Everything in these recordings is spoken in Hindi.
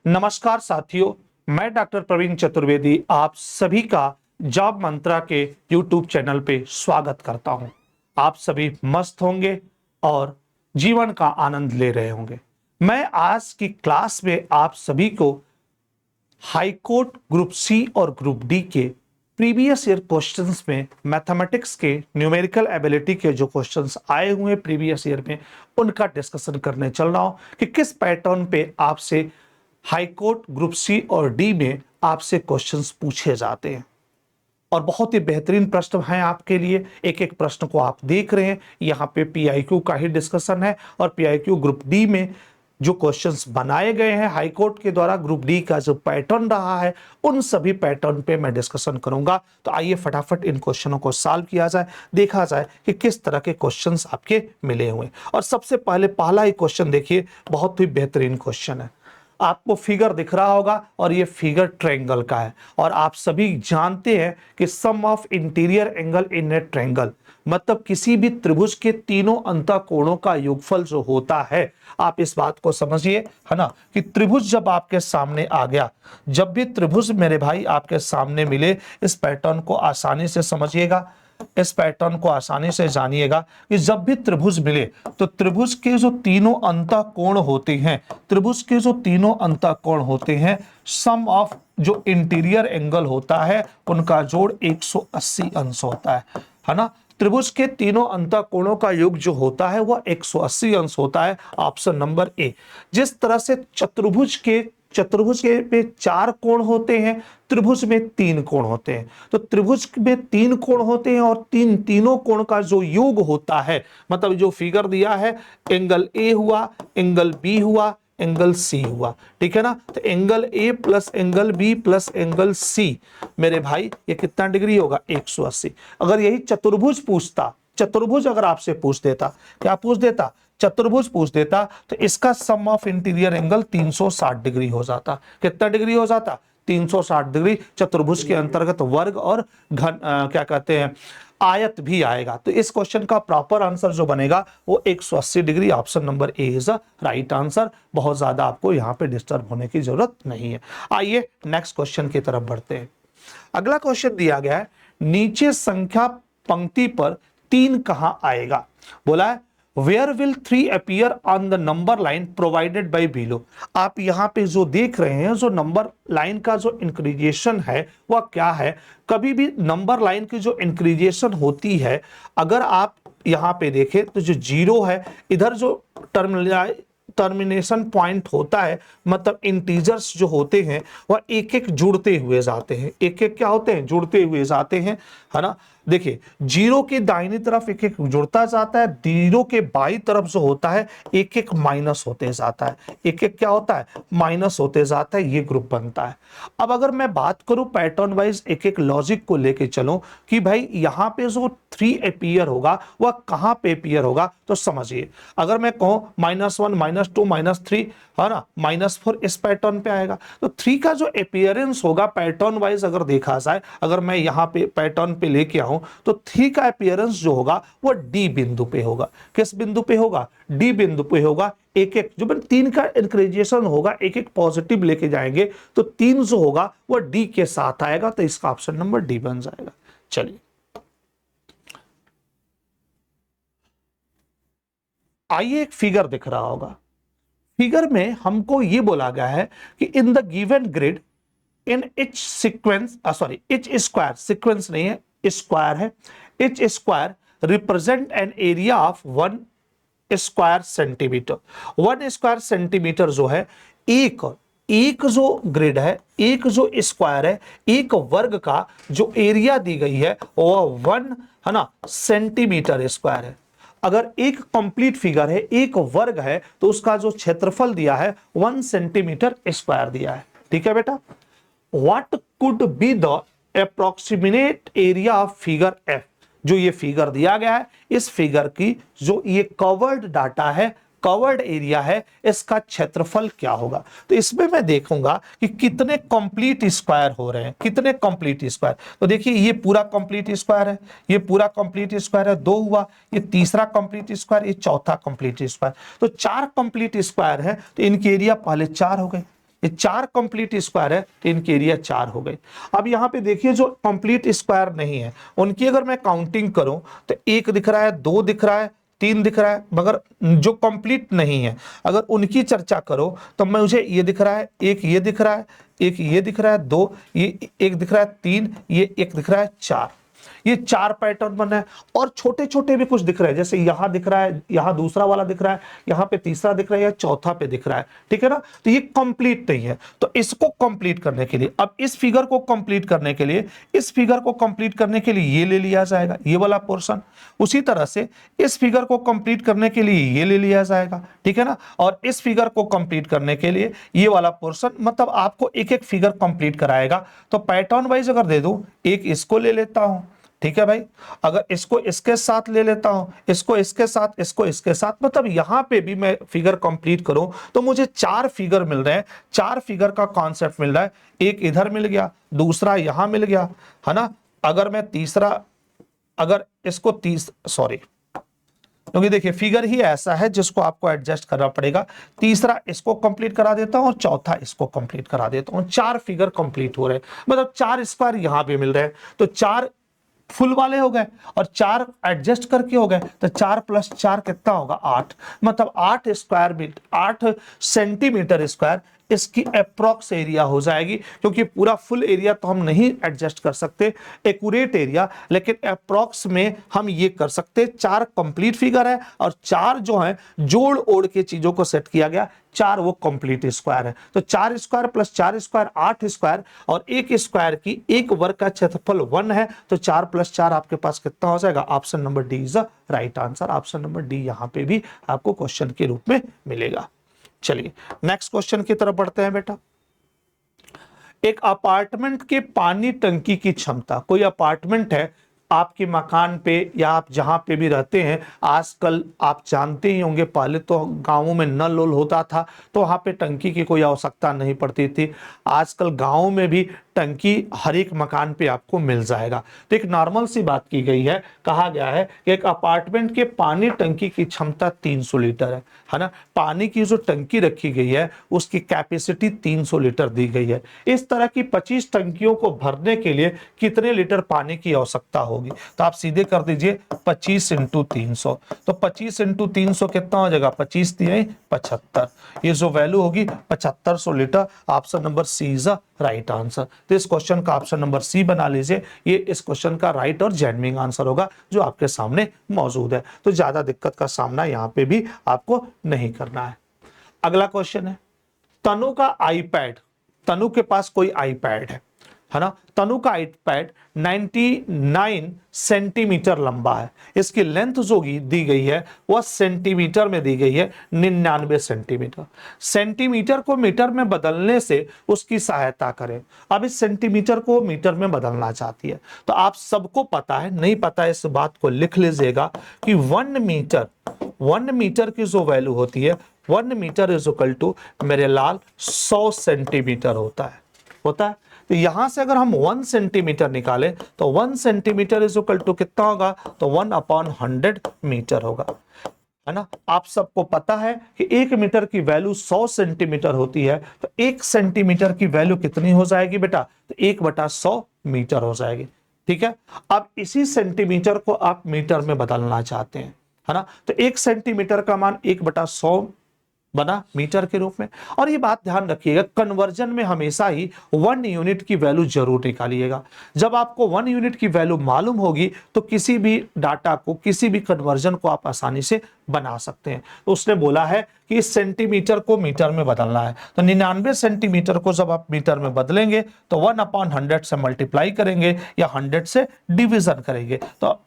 नमस्कार साथियों, मैं डॉक्टर प्रवीण चतुर्वेदी आप सभी का जॉब मंत्रा के यूट्यूब चैनल पे स्वागत करता हूं। आप सभी मस्त होंगे और जीवन का आनंद ले रहे होंगे। मैं आज की क्लास में आप सभी को हाई कोर्ट ग्रुप सी और ग्रुप डी के प्रीवियस ईयर क्वेश्चंस में मैथमेटिक्स के न्यूमेरिकल एबिलिटी के जो क्वेश्चंस आए हुए हैं प्रीवियस ईयर में, उनका डिस्कशन करने चल रहा हूं कि किस पैटर्न पे आपसे हाई कोर्ट ग्रुप सी और डी में आपसे क्वेश्चंस पूछे जाते हैं। और बहुत ही बेहतरीन प्रश्न हैं आपके लिए। एक एक प्रश्न को आप देख रहे हैं, यहाँ पे पीआईक्यू का ही डिस्कशन है और पीआईक्यू ग्रुप डी में जो क्वेश्चंस बनाए गए हैं हाई कोर्ट के द्वारा, ग्रुप डी का जो पैटर्न रहा है, उन सभी पैटर्न पे मैं डिस्कशन करूंगा। तो आइए फटाफट इन क्वेश्चनों को सॉल्व किया जाए, देखा जाए कि किस तरह के क्वेश्चंस आपके मिले हुए। और सबसे पहले पहला ही क्वेश्चन देखिए, बहुत ही बेहतरीन क्वेश्चन है। आपको फिगर दिख रहा होगा और ये फिगर ट्रायंगल का है और आप सभी जानते हैं कि sum of interior angle in a triangle मतलब किसी भी त्रिभुज के तीनों अंतःकोणों का योगफल जो होता है। आप इस बात को समझिए, है ना, कि त्रिभुज जब आपके सामने आ गया, जब भी त्रिभुज मेरे भाई आपके सामने मिले, इस पैटर्न को आसानी से समझिएगा, इस पैटर्न को आसानी से जानिएगा कि जब भी त्रिभुज मिले तो त्रिभुज के जो तीनों अंतःकोण होते हैं, त्रिभुज के जो तीनों अंतःकोण होते हैं, सम ऑफ जो इंटीरियर एंगल होता है उनका जोड़ 180 अंश होता है ना। त्रिभुज के तीनों अंतःकोणों का योग जो होता है वह 180 अंश होता है। Option number A. जिस तरह से चतुर्भुज के पे 4 कोण होते हैं, त्रिभुज में 3 कोण होते हैं। तो त्रिभुज में 3 कोण होते हैं और तीनों कोण का जो योग होता है, मतलब जो फिगर दिया है, एंगल ए हुआ, एंगल बी हुआ, एंगल सी हुआ, ठीक है ना। तो angle A plus angle B plus angle C मेरे भाई ये कितना डिग्री होगा? 180। अगर यही चतुर्भुज पूछता, चतुर्भुज अगर आपसे पूछ देता, क्या पूछ देता? चतुर्भुज पूछ देता, तो इसका सम ऑफ इंटीरियर एंगल 360 डिग्री हो जाता। कितना डिग्री हो जाता? 360 डिग्री। चतुर्भुज के अंतर्गत वर्ग और घन क्या कहते हैं, आयत भी आएगा। तो इस क्वेश्चन का प्रॉपर आंसर जो बनेगा वो 180 degree. Option number A is the right answer. बहुत ज्यादा आपको यहां पे डिस्टर्ब होने की जरूरत नहीं है। आइए नेक्स्ट क्वेश्चन की तरफ बढ़ते हैं। अगला क्वेश्चन दिया गया है, नीचे संख्या पंक्ति पर 3 कहां आएगा? बोला है Where will 3 appear on the number line provided by below? आप यहाँ पे जो देख रहे हैं, जो नंबर लाइन का जो इंक्रीजेशन है वह क्या है? कभी भी नंबर लाइन की जो इंक्रीजेशन होती है, अगर आप यहाँ पे देखें तो जो 0 है, इधर जो टर्मिनेशन पॉइंट होता है, मतलब इंटीजर्स जो होते हैं वह एक एक जुड़ते हुए जाते हैं। एक एक क्या होते हैं? जुड़ते हुए जाते हैं, है ना। देखिए 0 के दाहिनी तरफ एक एक जुड़ता जाता है, 0 के बाई तरफ जो होता है एक एक माइनस होते जाता है, एक एक क्या होता है? माइनस होते जाता है। ये ग्रुप बनता है। अब अगर मैं बात करूं पैटर्न वाइज, एक एक लॉजिक को लेके चलो कि भाई यहां पे जो 3 अपीयर होगा वह कहां पे अपीयर होगा, तो समझिए, अगर मैं कहूं -1 -2 -3, है ना, -4 इस पैटर्न पे आएगा। तो 3 का जो अपीयरेंस होगा पैटर्न वाइज अगर देखा जाए, अगर मैं यहां पे पैटर्न पे लेके आऊं तो 3 का अपीयरेंस जो होगा वो डी बिंदु पे होगा। किस बिंदु पे होगा? डी बिंदु पे होगा। एक एक जो 3 का इंक्रीजेशन होगा, एक एक पॉजिटिव लेके जाएंगे तो 3 जो होगा वो डी के साथ आएगा। तो इसका ऑप्शन नंबर डी बन जाएगा। चलिए आइए, एक फिगर दिख रहा होगा। फिगर में हमको ये बोला गया है कि in the given grid in each sequence, etch square, sequence नहीं है, स्क्वायर है, etch square represent an area of 1 square centimetre. 1 square centimetre जो है, एक जो ग्रिड है, एक जो स्क्वायर है, एक वर्ग का जो एरिया दी गई है वह 1, है ना, सेंटीमीटर स्क्वायर है। अगर एक कंप्लीट फिगर है, एक वर्ग है, तो उसका जो क्षेत्रफल दिया है 1 सेंटीमीटर स्क्वायर दिया है। ठीक है बेटा। What could be the approximate area of figure F? जो ये फिगर दिया गया है, इस फिगर की जो ये कवर्ड डाटा है, कवर्ड एरिया है, इसका क्षेत्रफल क्या होगा? तो इसमें मैं देखूंगा कि कितने कंप्लीट स्क्वायर हो रहे हैं, कितने कंप्लीट स्क्वायर। तो देखिए ये पूरा कंप्लीट स्क्वायर है, ये पूरा कंप्लीट स्क्वायर है, 2 हुआ, ये तीसरा कंप्लीट स्क्वायर, ये चौथा कंप्लीट स्क्वायर। तो 4 कंप्लीट स्क्वायर है, तो इनकी एरिया पहले 4 हो गए। ये 4 कंप्लीट स्क्वायर है तो इनकी एरिया 4 हो गई। अब यहाँ पे देखिए जो कंप्लीट स्क्वायर नहीं है उनकी अगर मैं काउंटिंग करूं तो 1 दिख रहा है, 2 दिख रहा है, 3 दिख रहा है, मगर जो कंप्लीट नहीं है अगर उनकी चर्चा करो तो मुझे ये दिख रहा है, एक ये दिख रहा है, एक ये दिख रहा है, 2 ये एक दिख रहा है, 3 ये एक दिख रहा है, 4। ये 4 पैटर्न बना है और छोटे छोटे भी कुछ दिख रहे हैं, जैसे यहां दिख रहा है, यहां दूसरा वाला दिख रहा है, यहां पे तीसरा दिख रहा है, या चौथा पे दिख रहा है, ठीक है ना। तो ये कंप्लीट नहीं है। तो इसको कंप्लीट करने के लिए, अब इस फिगर को कंप्लीट करने के लिए, इस फिगर को कंप्लीट करने के लिए ये ले लिया जाएगा, ये वाला पोर्शन। उसी तरह से इस फिगर को कंप्लीट करने के लिए ये ले लिया जाएगा, ठीक है ना। और इस फिगर को कंप्लीट करने के लिए ये वाला पोर्शन, मतलब आपको एक एक फिगर कंप्लीट कराएगा। तो पैटर्न वाइज अगर दे दूं, एक इसको ले लेता हूं, ठीक है भाई, अगर इसको इसके साथ ले लेता हूं, इसको इसके साथ, इसको इसके साथ, मतलब यहां पे भी मैं फिगर कंप्लीट करूं तो मुझे 4 फिगर मिल रहे हैं। 4 फिगर का कॉन्सेप्ट मिल रहा है, एक इधर मिल गया, दूसरा यहां मिल गया, है ना। अगर मैं तीसरा, अगर इसको क्योंकि देखिए फिगर ही ऐसा है जिसको आपको एडजस्ट करना पड़ेगा। तीसरा इसको कंप्लीट करा देता हूं और चौथा इसको कंप्लीट करा देता हूं। 4 फिगर कंप्लीट हो रहे हैं, मतलब 4 स्क्वायर यहां पे मिल रहे हैं। तो 4 फुल वाले हो गए और 4 एडजस्ट करके हो गए, तो 4 + 4 कितना होगा, 8। मतलब 8 सेंटीमीटर स्क्वायर इसकी अप्रॉक्स एरिया हो जाएगी, क्योंकि पूरा फुल एरिया तो हम नहीं एडजस्ट कर सकते, एक्यूरेट एरिया, लेकिन अप्रॉक्स में हम ये कर सकते। 4 कंप्लीट फिगर है और 4 जो है जोड़ ओढ़ के चीजों को सेट किया गया, 4 वो कंप्लीट स्क्वायर है। तो 4 स्क्वायर + 4 स्क्वायर 8 स्क्वायर, और एक स्क्वायर की एक वर्ग का क्षेत्रफल 1 है। तो 4 + 4 आपके पास कितना हो जाएगा, option number D is the right answer. Option number D यहां पे भी आपको क्वेश्चन के रूप में मिलेगा। चलिए नेक्स्ट क्वेश्चन की तरफ बढ़ते हैं बेटा। एक अपार्टमेंट के पानी टंकी की क्षमता, कोई अपार्टमेंट है आपके मकान पे या आप जहां पे भी रहते हैं, आजकल आप जानते ही होंगे, पहले तो गांवों में नल वल होता था तो वहां पे टंकी की कोई आवश्यकता नहीं पड़ती थी। आजकल गांवों में भी टंकी हर एक मकान पे आपको मिल जाएगा। तो एक नॉर्मल सी बात की गई है, कहा गया है कि एक अपार्टमेंट के पानी टंकी की क्षमता 300 लीटर है ना। पानी की जो टंकी रखी गई है उसकी कैपेसिटी 300 लीटर दी गई है। इस तरह की 25 टंकियों को भरने के लिए कितने लीटर पानी की आवश्यकता होगी, तो आप सीधे कर दीजिए 25 × 300। तो 25 × 300 कितना हो जाएगा, 25 × 75, ये जो वैल्यू होगी 7500 litre. Option number C is the right answer. तो इस क्वेश्चन का ऑप्शन नंबर सी बना लीजिए, ये इस क्वेश्चन का राइट और जेन्युइन आंसर होगा जो आपके सामने मौजूद है। तो ज्यादा दिक्कत का सामना यहाँ पे भी आपको नहीं करना है। अगला क्वेश्चन है, तनु का आईपैड, तनु के पास कोई आईपैड है ना। तनु का आईपैड 99 सेंटीमीटर लंबा है। इसकी लेंथ जो दी गई है वह सेंटीमीटर में दी गई है, 99 सेंटीमीटर। सेंटीमीटर को मीटर में बदलने से उसकी सहायता करें। अब इस सेंटीमीटर को मीटर में बदलना चाहती है, तो आप सबको पता है, नहीं पता इस बात को लिख लीजिएगा कि 1 मीटर की जो वैल्यू होती है, 1 मीटर इज इक्वल टू मेरे लाल 100 सेंटीमीटर होता है। तो यहां से अगर हम 1 सेंटीमीटर निकालें तो 1 सेंटीमीटर इज इक्वल टू कितना होगा, तो 1/100 मीटर होगा, है ना। आप सबको पता है कि 1 मीटर की वैल्यू 100 सेंटीमीटर होती है, तो 1 सेंटीमीटर की वैल्यू कितनी हो जाएगी बेटा, तो 1/100 मीटर हो जाएगी, ठीक है। अब इसी सेंटीमीटर को आप मीटर में बदलना चाहते हैं, है ना। तो 1 सेंटीमीटर का मान 1/100 बना मीटर के रूप में। और ये बात ध्यान रखिएगा, कन्वर्जन में हमेशा ही 1 यूनिट की वैल्यू जरूर निकालिएगा। जब आपको 1 यूनिट की वैल्यू मालूम होगी तो किसी भी डाटा को, किसी भी कन्वर्जन को आप आसानी से बना सकते हैं। तो उसने बोला है कि इस सेंटीमीटर को मीटर में बदलना है, तो 99 सेंटीमीटर को जब आप मीटर में बदलेंगे तो 1/100 से मल्टीप्लाई करेंगे या 100 से डिविजन करेंगे, तो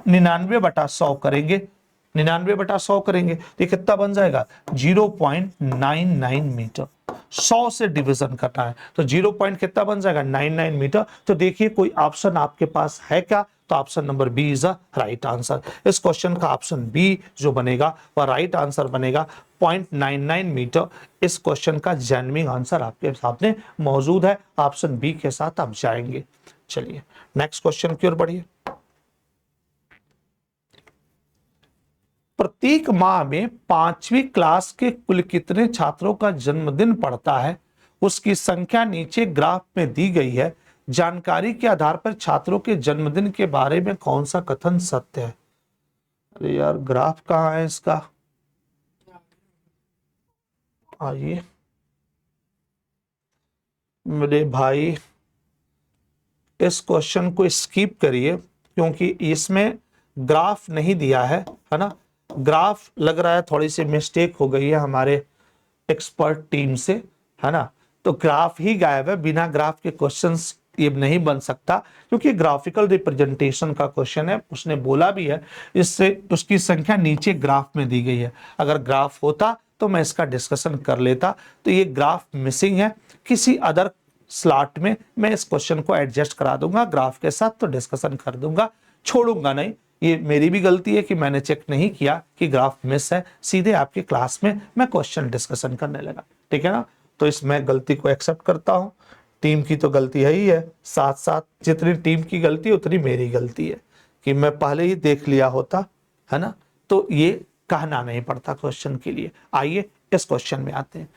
99/100 करेंगे, 99/100 करेंगे तो कितना बन जाएगा, 0.99 मीटर। 100 से डिवीजन करना है तो 0 पॉइंट कितना बन जाएगा, 99 मीटर। तो देखिए कोई ऑप्शन आपके पास है क्या, तो option number B is a right answer. इस क्वेश्चन का ऑप्शन बी जो बनेगा वह राइट आंसर बनेगा, 0.99 मीटर। इस क्वेश्चन का जेन्युइन आंसर आपके सामने मौजूद है, ऑप्शन बी के साथ आप जाएंगे। चलिए नेक्स्ट क्वेश्चन की ओर बढ़िए। प्रत्येक माह में 5वीं क्लास के कुल कितने छात्रों का जन्मदिन पड़ता है, उसकी संख्या नीचे ग्राफ में दी गई है। जानकारी के आधार पर छात्रों के जन्मदिन के बारे में कौन सा कथन सत्य है? अरे यार ग्राफ कहाँ है इसका? आइए मेरे भाई इस क्वेश्चन को स्किप करिए क्योंकि इसमें ग्राफ नहीं दिया है ना। ग्राफ लग रहा है थोड़ी सी मिस्टेक हो गई है हमारे एक्सपर्ट टीम से, है ना। तो ग्राफ ही गायब है, बिना ग्राफ के क्वेश्चंस ये नहीं बन सकता क्योंकि ग्राफिकल रिप्रेजेंटेशन का क्वेश्चन है। उसने बोला भी है इससे उसकी संख्या नीचे ग्राफ में दी गई है। अगर ग्राफ होता तो मैं इसका डिस्कशन कर लेता, तो ये ग्राफ मिसिंग है। किसी अदर स्लॉट में मैं इस क्वेश्चन को एडजस्ट करा दूंगा ग्राफ के साथ, तो डिस्कशन कर दूंगा, छोड़ूंगा नहीं। ये मेरी भी गलती है कि मैंने चेक नहीं किया कि ग्राफ मिस है, सीधे आपके क्लास में मैं क्वेश्चन डिस्कशन करने लगा, ठीक है ना। तो इस मैं गलती को एक्सेप्ट करता हूं। टीम की तो गलती है ही है, साथ साथ जितनी टीम की गलती है उतनी मेरी गलती है कि मैं पहले ही देख लिया होता, है ना। तो ये कहना नहीं पड़ता क्वेश्चन के लिए। आइए इस क्वेश्चन में आते हैं।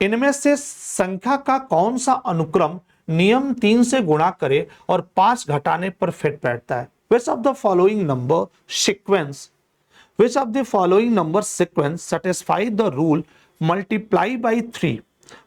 इनमें से संख्या का कौन सा अनुक्रम नियम 3 से गुणा करे और 5 घटाने पर फिट बैठता है? Which of the following number sequence satisfy the rule multiply by 3?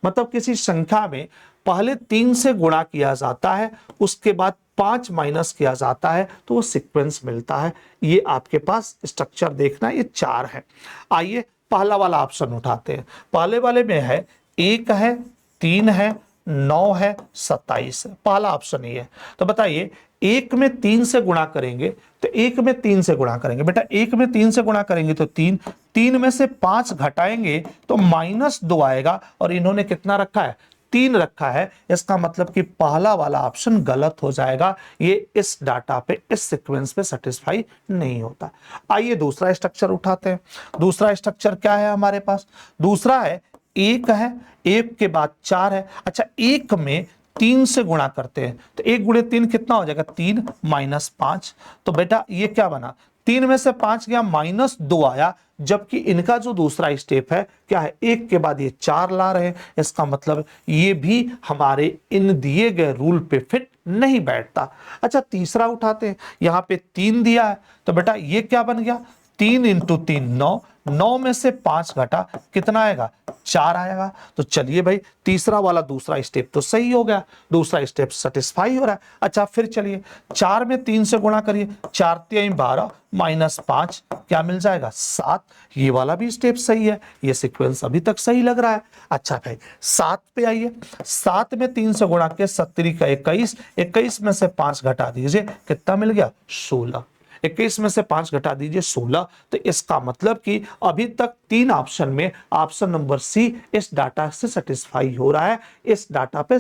मतलब किसी संख्या में पहले 3 से गुणा किया जाता है, उसके बाद 5 माइनस किया जाता है तो वो सीक्वेंस मिलता है। ये आपके पास स्ट्रक्चर देखना, ये 4 है। आइए पहला वाला ऑप्शन उठाते हैं। पहले वाले में है 1 है, 3 है, 9 है, 27 है। पहला ऑप्शन ये है। तो बताइए 1 में 3 से गुणा करेंगे तो 1 में 3 से गुणा करेंगे, बेटा 1 में 3 से गुणा करेंगे तो 3, 3 में से 5 घटाएंगे तो -2 आएगा और इन्होंने कितना रखा है? 3 रखा है। इसका मतलब कि पहला वाला ऑप्शन गलत हो जाएगा, ये इस डाटा पे, इस सीक्वेंस पे सेटिस्फाई नहीं होता। आइए दूसरा स्ट्रक्चर उठाते हैं। दूसरा स्ट्रक्चर क्या है हमारे पास? दूसरा है 1 है, 1 के बाद 4 है। अच्छा 1 में 3 से गुणा करते हैं तो 1 गुणे 3 कितना हो जाएगा? 3 माइनस 5। तो बेटा ये क्या बना? 3 में से 5 गया, -2 आया। जबकि इनका जो दूसरा स्टेप है क्या है? 1 के बाद ये 4 ला रहे हैं। इसका मतलब ये भी हमारे इन दिए गए रूल पे फिट नहीं बैठता। अच्छा तीसरा उठाते हैं। यहाँ पे 3 दिया है तो बेटा ये क्या बन गया? 3 × 3 9, 9 में से 5 घटा कितना आएगा? 4 आएगा। तो चलिए भाई तीसरा वाला दूसरा स्टेप तो सही हो गया, दूसरा स्टेप सेटिस्फाई हो रहा है। अच्छा फिर चलिए 4 में 3 से गुणा करिए, 4 × 3 12 -5 क्या मिल जाएगा? 7। ये वाला भी स्टेप सही है, ये सीक्वेंस अभी तक सही लग रहा है। अच्छा भाई 7 पे आइए। 7 में 3 से गुणा के 70 का 21, 21 में से 5 घटा दीजिए, कितना मिल गया? 16। 21 में से 5 घटा दीजिए 16। तो इसका मतलब कि अभी तक 3 ऑप्शन में ऑप्शन नंबर सी इस डाटा से सेटिस्फाई हो रहा है। इस डाटा पे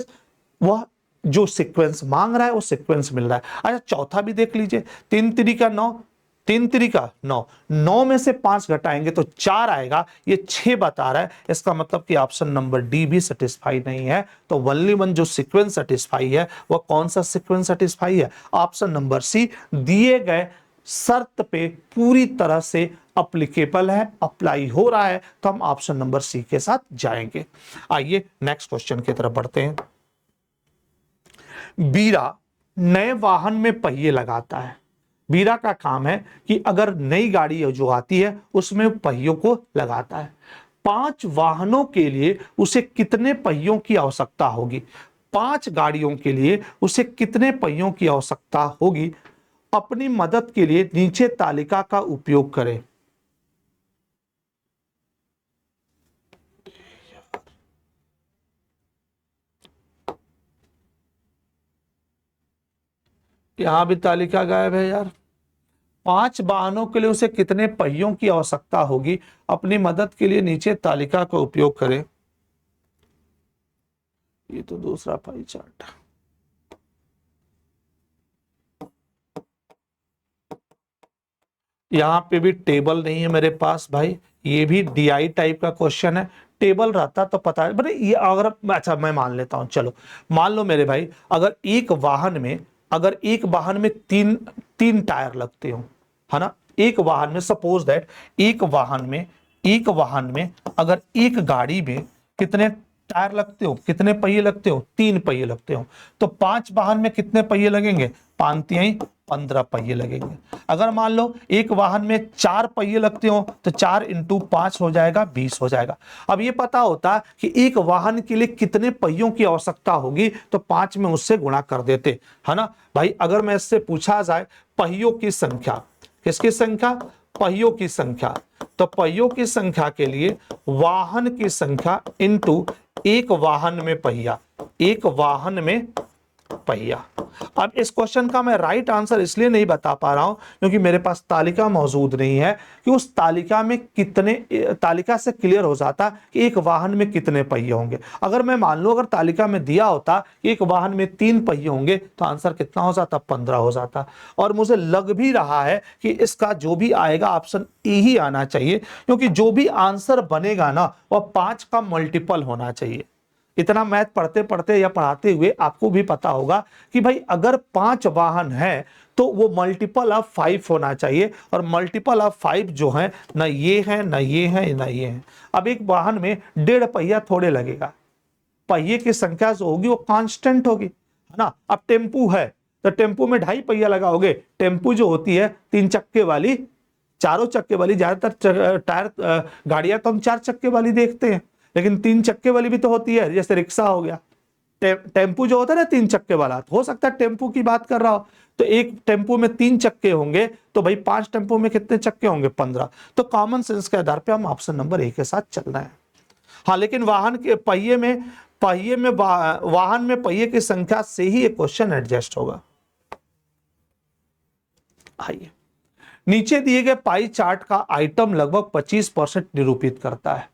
वह जो सीक्वेंस मांग रहा है वो सीक्वेंस मिल रहा है। अच्छा चौथा भी देख लीजिए। 3 × 3 = 9, 3 × 3 = 9, 9 में से 5 घटाएंगे तो 4 आएगा, ये 6 बता रहा है। इसका मतलब कि ऑप्शन नंबर डी भी सेटिस्फाई नहीं है। तो ओनली वन जो सीक्वेंस सेटिस्फाई है वह कौन सा सीक्वेंस सेटिस्फाई है? ऑप्शन नंबर सी दिए गए शर्त पे पूरी तरह से अप्लीकेबल है, अप्लाई हो रहा है। तो हम ऑप्शन नंबर सी के साथ जाएंगे। आइए नेक्स्ट क्वेश्चन की तरफ बढ़ते हैं। बीरा नए वाहन में पहिए लगाता है। बीरा का काम है कि अगर नई गाड़ी जो आती है उसमें पहियों को लगाता है। 5 वाहनों के लिए उसे कितने पहियों की आवश्यकता होगी? 5 गाड़ियों के लिए उसे कितने पहियों की आवश्यकता होगी? अपनी मदद के लिए नीचे तालिका का उपयोग करें। यहां भी तालिका गायब है यार। 5 वाहनों के लिए उसे कितने पहियों की आवश्यकता होगी? अपनी मदद के लिए नीचे तालिका का उपयोग करें। ये तो दूसरा पाई चार्ट। यहां पे भी टेबल नहीं है मेरे पास भाई। ये भी डीआई टाइप का क्वेश्चन है। टेबल रहता तो पता है, बट ये अगर अच्छा मैं मान लेता हूं, चलो मान लो मेरे भाई, अगर एक वाहन में 3 टायर लगते हो, है ना। एक वाहन में सपोज दैट एक वाहन में अगर एक गाड़ी में कितने टायर लगते हो, कितने पहिए लगते हो, 3 पहिए लगते हो। तो 5 वाहन में कितने पहिए लगेंगे, 5 तिहाई 15 पहिए लगेंगे। अगर मान लो एक वाहन में 4 पहिए लगते हो तो 4 इंटू 5 हो जाएगा, 20 हो जाएगा। अब ये पता होता कि एक वाहन के लिए कितने पहियों की आवश्यकता होगी तो 5 में उससे गुणा कर देते, है ना भाई। अगर मैं इससे पूछा जाए पहियों की संख्या, किसकी संख्या, पहियों की संख्या, तो पहियों की संख्या के लिए वाहन की संख्या इंटू एक वाहन में पहिया, एक वाहन में पहिया। अब इस क्वेश्चन का मैं राइट आंसर इसलिए नहीं बता पा रहा हूं क्योंकि मेरे पास तालिका मौजूद नहीं है कि उस तालिका में कितने, तालिका से क्लियर हो जाता कि एक वाहन में कितने पहिए होंगे। अगर मैं मान लो अगर तालिका में दिया होता कि एक वाहन में 3 पहिए होंगे तो आंसर कितना हो जाता, 15 हो जाता। और मुझे लग भी रहा है कि इसका जो भी आएगा ऑप्शन ए ही आना चाहिए क्योंकि जो भी आंसर बनेगा ना वह 5 का मल्टीपल होना चाहिए। इतना मैथ पढ़ते पढ़ते या पढ़ाते हुए आपको भी पता होगा कि भाई अगर 5 वाहन है तो वो मल्टीपल ऑफ 5 होना चाहिए, और मल्टीपल ऑफ 5 जो है ना ये है ना ये है ना ये है। अब एक वाहन में 1.5 पहिया थोड़े लगेगा, पहिए की संख्या जो होगी वो कांस्टेंट होगी, है ना। अब टेम्पू है तो टेम्पू में 2.5 पहिया लगाओगे। टेम्पू जो होती है 3 चक्के वाली, 4 चक्के वाली, ज्यादातर टायर गाड़ियां तो हम 4 चक्के वाली देखते हैं, लेकिन 3 चक्के वाली भी तो होती है, जैसे रिक्शा हो गया। टेम्पू जो होता है ना 3 चक्के वाला, हो सकता है टेम्पू की बात कर रहा हो। तो एक टेम्पू में 3 चक्के होंगे तो भाई 5 टेम्पू में कितने चक्के होंगे, 15। तो कॉमन सेंस के आधार पे हम ऑप्शन नंबर ए के साथ चलना है। हाँ, लेकिन वाहन के पहिए में वाहन में पहिए की संख्या से ही ये क्वेश्चन एडजस्ट होगा। आइए, नीचे दिए गए पाई चार्ट का आइटम लगभग 25% निरूपित करता है।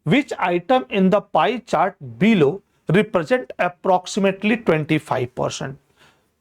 Which item in the pie chart below represent approximately 25%?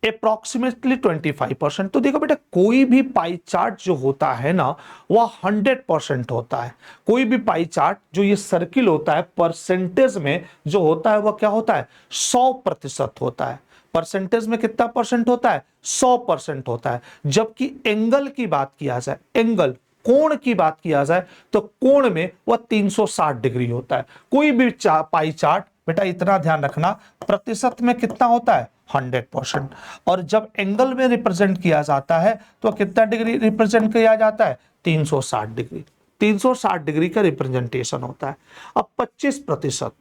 Approximately 25%। तो देखो बेटा, कोई भी पाई चार्ट जो होता है ना वह 100% होता है। कोई भी पाई चार्ट जो ये सर्किल होता है परसेंटेज में जो होता है वह क्या होता है, 100% होता है। परसेंटेज में कितना परसेंट होता है, 100% होता है। जबकि एंगल की बात किया जाए, एंगल कोण की बात किया जाए तो कोण में वह 360 डिग्री होता है। कोई भी पाई चार्ट बेटा इतना ध्यान रखना प्रतिशत में कितना होता है, 100%। और जब एंगल में रिप्रेजेंट किया जाता है तो कितना डिग्री रिप्रेजेंट किया जाता है, 360 डिग्री। 360 डिग्री का रिप्रेजेंटेशन होता है। अब 25%,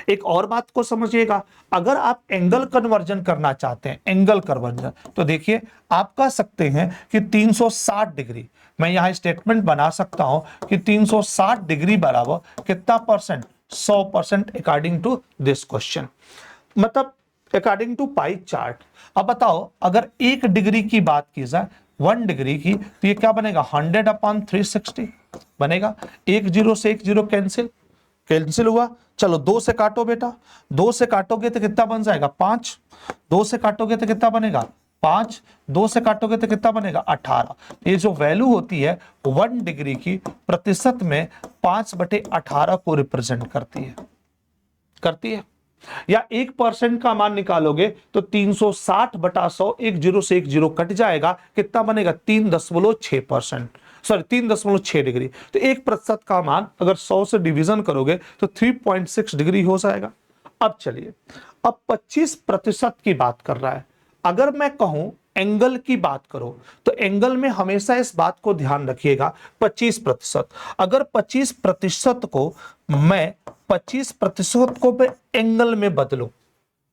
एक और बात को समझिएगा, अगर आप एंगल कन्वर्जन करना चाहते हैं, एंगल कन्वर्जन, तो देखिए आप कह सकते हैं कि 360 डिग्री, मैं यहां स्टेटमेंट बना सकता हूं कि 360 डिग्री बराबर कितना percent, 100% according to this question, मतलब अकॉर्डिंग टू पाई चार्ट। अब बताओ अगर 1 डिग्री की बात की जाए, 1 डिग्री की, तो ये क्या बनेगा, 100/360 बनेगा। 1 0 से 1 0 कैंसिल हुआ। चलो 2 से काटो बेटा, 2 से काटोगे तो कितना बन जाएगा, 5। 2 से काटोगे तो कितना बनेगा, 5। 2 से काटोगे तो कितना बनेगा, 18। ये जो वैल्यू होती है 1 डिग्री की प्रतिशत में 5/18 को रिप्रेजेंट करती है। या 1% का मान निकालोगे तो 360/100, 1 0 से 1 0 कट जाएगा, कितना बनेगा, 3.6%, सॉरी 3.6 डिग्री। तो 1% का मान अगर 100 से डिवीजन करोगे तो 3.6 डिग्री हो जाएगा। अब चलिए, अब 25% की बात कर रहा है। अगर मैं कहूं एंगल की बात करो तो एंगल में हमेशा इस बात को ध्यान रखिएगा, 25%। अगर 25% को मैं 25% को एंगल में बदलूं,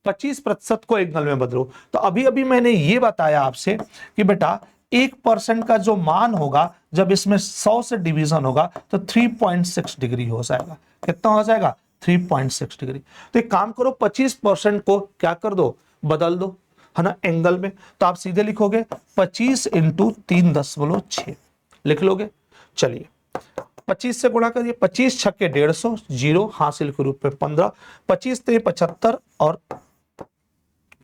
25% को एंगल में बदलूं, तो अभी मैंने ये बताया आपसे कि बेटा 1% का जो मान होगा जब इसमें 100 से डिवीजन होगा तो 3.6 डिग्री हो जाएगा। कितना हो जाएगा, 3.6 डिग्री। तो एक काम करो, 25% को क्या कर दो, बदल दो, है ना, एंगल में। तो आप सीधे लिखोगे 25 इंटू 3.6 लिख लोगे। चलिए 25 से गुणा करिए, 25 छक्के 150, जीरो हासिल के रूप में 15, 25 3 75 और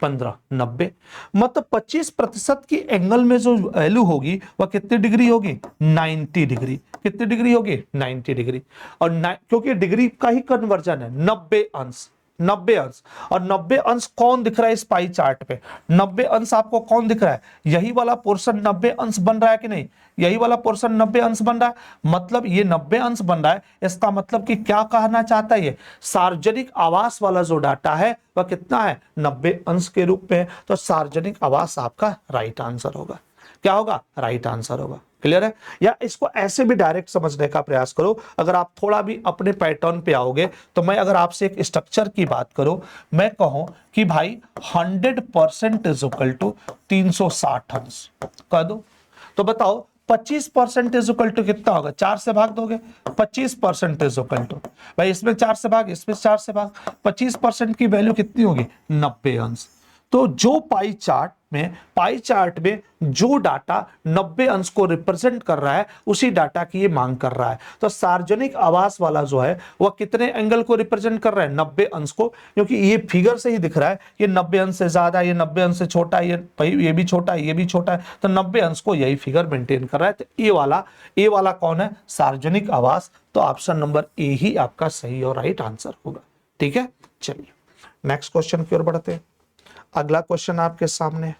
15 90, मतलब 25% की एंगल में जो वैल्यू होगी वह कितनी डिग्री होगी, 90 डिग्री। कितनी डिग्री होगी, 90 डिग्री। और क्योंकि डिग्री का ही कन्वर्जन है, 90 अंश, 90 अंश। और 90 अंश कौन दिख रहा है इस पाई चार्ट पे? 90 अंश आपको कौन दिख रहा है? यही वाला पोर्शन 90 अंश बन रहा है कि नहीं? यही वाला पोर्शन 90 अंश बन रहा है, मतलब ये 90 अंश बन रहा है। इसका मतलब कि क्या कहना चाहता है ये? सार्वजनिक आवास वाला जो डाटा है वह कितना है? 90 अंश के रूप में है। तो सार्वजनिक आवास आपका राइट आंसर होगा। क्या होगा? राइट आंसर होगा। क्लियर है? या इसको ऐसे भी डायरेक्ट समझने का प्रयास करो, अगर आप थोड़ा भी अपने पैटर्न पे आओगे तो मैं अगर आपसे एक स्ट्रक्चर की बात करूं, मैं कहूं कि भाई 100% इज इक्वल टू 360 अंश कह दो, तो बताओ 25% इज इक्वल टू कितना होगा? 4 से भाग दोगे। 25% इज इक्वल टू, भाई इसमें 4 से भाग, इसमें 4 से भाग, 25% की वैल्यू कितनी होगी? 90 अंश। तो जो पाई चार्ट में जो डाटा 90 अंश को रिप्रेजेंट कर रहा है उसी डाटा की ये मांग कर रहा है। तो सार्वजनिक आवास वाला जो है वह कितने एंगल को रिप्रेजेंट कर रहा है? 90 अंश को, क्योंकि ये फिगर से ही दिख रहा है ये 90 अंश से ज्यादा, ये 90 अंश से छोटा, ये भी छोटा है, ये भी छोटा है, तो 90 अंश को यही फिगर मेंटेन कर रहा है। तो ए वाला कौन है? सार्वजनिक आवास। तो ऑप्शन नंबर ए ही आपका सही और राइट आंसर होगा। ठीक है, चलिए नेक्स्ट क्वेश्चन की ओर बढ़ते हैं। अगला क्वेश्चन आपके सामने,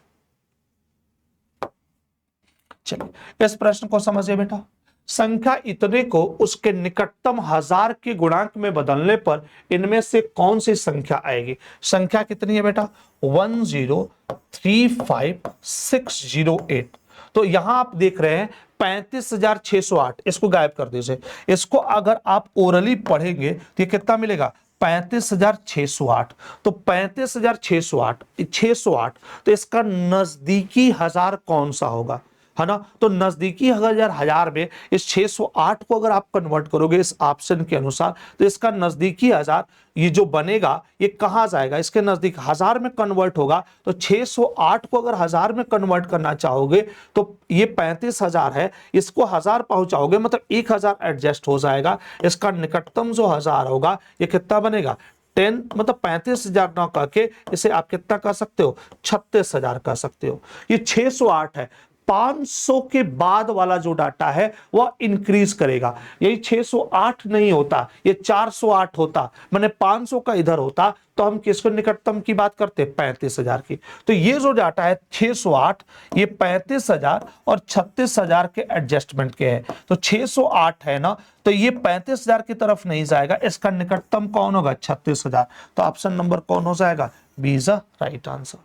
चलिए इस प्रश्न को समझिए बेटा। संख्या इतने को उसके निकटतम हजार के गुणांक में बदलने पर इनमें से कौन सी संख्या आएगी? संख्या कितनी है बेटा? 1035608। तो यहां आप देख रहे हैं 35,608, इसको गायब कर दीजिए। इसको अगर आप ओरली पढ़ेंगे तो ये कितना मिलेगा? 35,608। तो 35,608, 608, तो इसका नजदीकी हजार कौन सा होगा, है ना? तो नजदीकी हजार में इस 608 को अगर आप कन्वर्ट करोगे इस ऑप्शन के अनुसार, तो इसका नजदीकी हजार ये जो बनेगा ये कहां जाएगा? इसके नजदीक हजार में कन्वर्ट होगा। तो 608 को अगर हजार में कन्वर्ट करना चाहोगे तो ये 35,000 है, इसको हजार पहुंचाओगे मतलब 1,000 एडजस्ट हो जाएगा। इसका निकटतम जो हजार होगा ये कितना बनेगा? 10, मतलब 35,000 ना करके इसे आप कितना कर सकते हो? 36,000 कर सकते हो। ये 608 है। 500 के बाद वाला जो डाटा है वह इंक्रीज करेगा। यही 608 नहीं होता, ये 408 होता, मैंने 500 का इधर होता, तो हम किसको निकटतम की बात करते? 35,000 की। तो ये जो डाटा है 608, ये 35,000 और 36,000 के एडजस्टमेंट के है। तो 608 है ना, तो ये 35,000 की तरफ नहीं जाएगा, इसका निकटतम कौन होगा? 36,000। तो ऑप्शन नंबर कौन हो जाएगा? B is the right answer.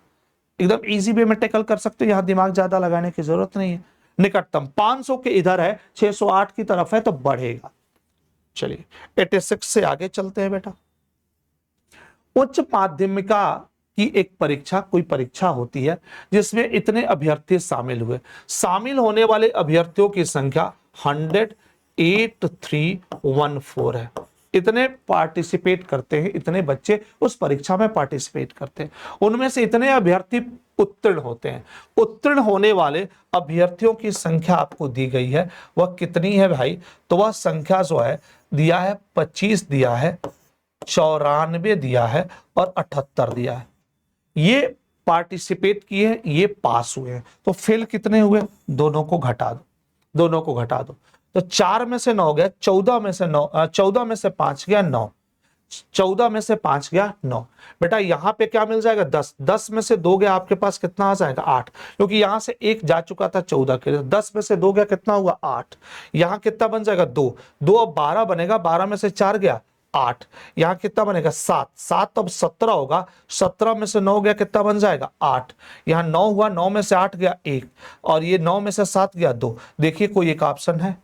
एकदम इजी वे में टैकल कर सकते हो, यहां दिमाग ज्यादा लगाने की जरूरत नहीं है। निकटतम 500 के इधर है, 608 की तरफ है, तो बढ़ेगा। चलिए 86 से आगे चलते हैं बेटा। उच्च माध्यमिका की एक परीक्षा, कोई परीक्षा होती है जिसमें इतने अभ्यर्थी शामिल हुए। शामिल होने वाले अभ्यर्थियों की संख्या 100,8314 है। इतने पार्टिसिपेट करते हैं, इतने बच्चे उस परीक्षा में पार्टिसिपेट करते हैं। उनमें से इतने अभ्यर्थी उत्तीर्ण होते हैं। उत्तीर्ण होने वाले अभ्यर्थियों की संख्या आपको दी गई है, वह कितनी है भाई? तो वह संख्या जो है दिया है 25 दिया है, 94 दिया है और 78 दिया है। ये पार्टिसिपेट किए, ये पास हुए हैं। तो फेल कितने हुए? दोनों को घटा दो, दोनों को घटा दो। तो 4 में से 9 गया, 14 में से 9, 14 में से 5 गया 9, 14 में से 5 गया 9। बेटा यहां पे क्या मिल जाएगा? 10, 10 में से 2 गया, आपके पास कितना आ जाएगा? 8, क्योंकि यहां से 1 जा चुका था 14 के लिए। 10 में से 2 गया, कितना हुआ? 8। यहां कितना बन जाएगा? 2, 2 अब 12 बनेगा, 12 में से 4 गया 8। यहां कितना बनेगा? 7, 7 अब 17 होगा, 17 में से 9 गया, कितना बन जाएगा? 8। यहां 9 हुआ, 9 में से 8 गया 1, और ये 9 में से 7 गया 2। देखिए कोई एक ऑप्शन है,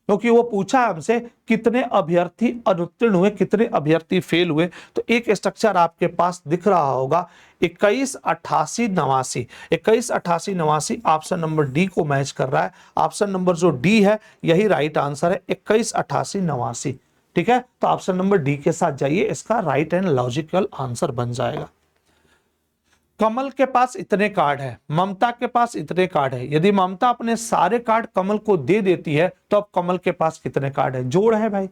क्योंकि वो पूछा हमसे कितने अभ्यर्थी अनुत्तीर्ण हुए, कितने अभ्यर्थी फेल हुए। तो एक स्ट्रक्चर आपके पास दिख रहा होगा 21 88 89, 21 88 89 ऑप्शन नंबर डी को मैच कर रहा है। ऑप्शन नंबर जो डी है यही राइट आंसर है, 21 88 89। ठीक है, तो ऑप्शन नंबर डी के साथ जाइए, इसका राइट एंड लॉजिकल आंसर बन जाएगा। कमल के पास इतने कार्ड है, ममता के पास इतने कार्ड है। यदि ममता अपने सारे कार्ड कमल को दे देती है तो अब कमल के पास कितने कार्ड है? जोड़ है भाई,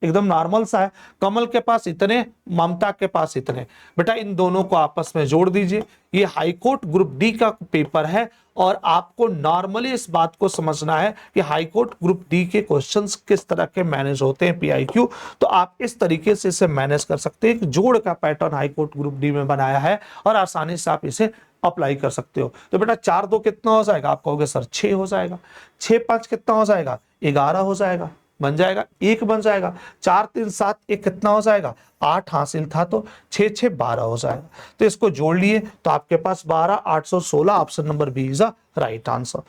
एकदम नॉर्मल सा है। कमल के पास इतने, ममता के पास इतने, बेटा इन दोनों को आपस में जोड़ दीजिए। ये हाईकोर्ट ग्रुप डी का पेपर है और आपको नॉर्मली इस बात को समझना है कि हाईकोर्ट ग्रुप डी के क्वेश्चंस किस तरह के मैनेज होते हैं पीआईक्यू। तो आप इस तरीके से इसे मैनेज कर सकते हैं। एक जोड़ का पैटर्न हाईकोर्ट ग्रुप डी में बनाया है और आसानी से आप इसे अप्लाई कर सकते हो। तो बेटा 4 2 कितना हो जाएगा, आप कहोगे सर 6 हो जाएगा। 6 5 कितना हो जाएगा, 11 हो जाएगा, बन जाएगा, 1 बन जाएगा। 4 3 7 1 कितना हो जाएगा, 8 हासिल था तो 6 6 12 हो जाएगा। तो इसको जोड़ लिए तो आपके पास 12 816, option number B is the right answer.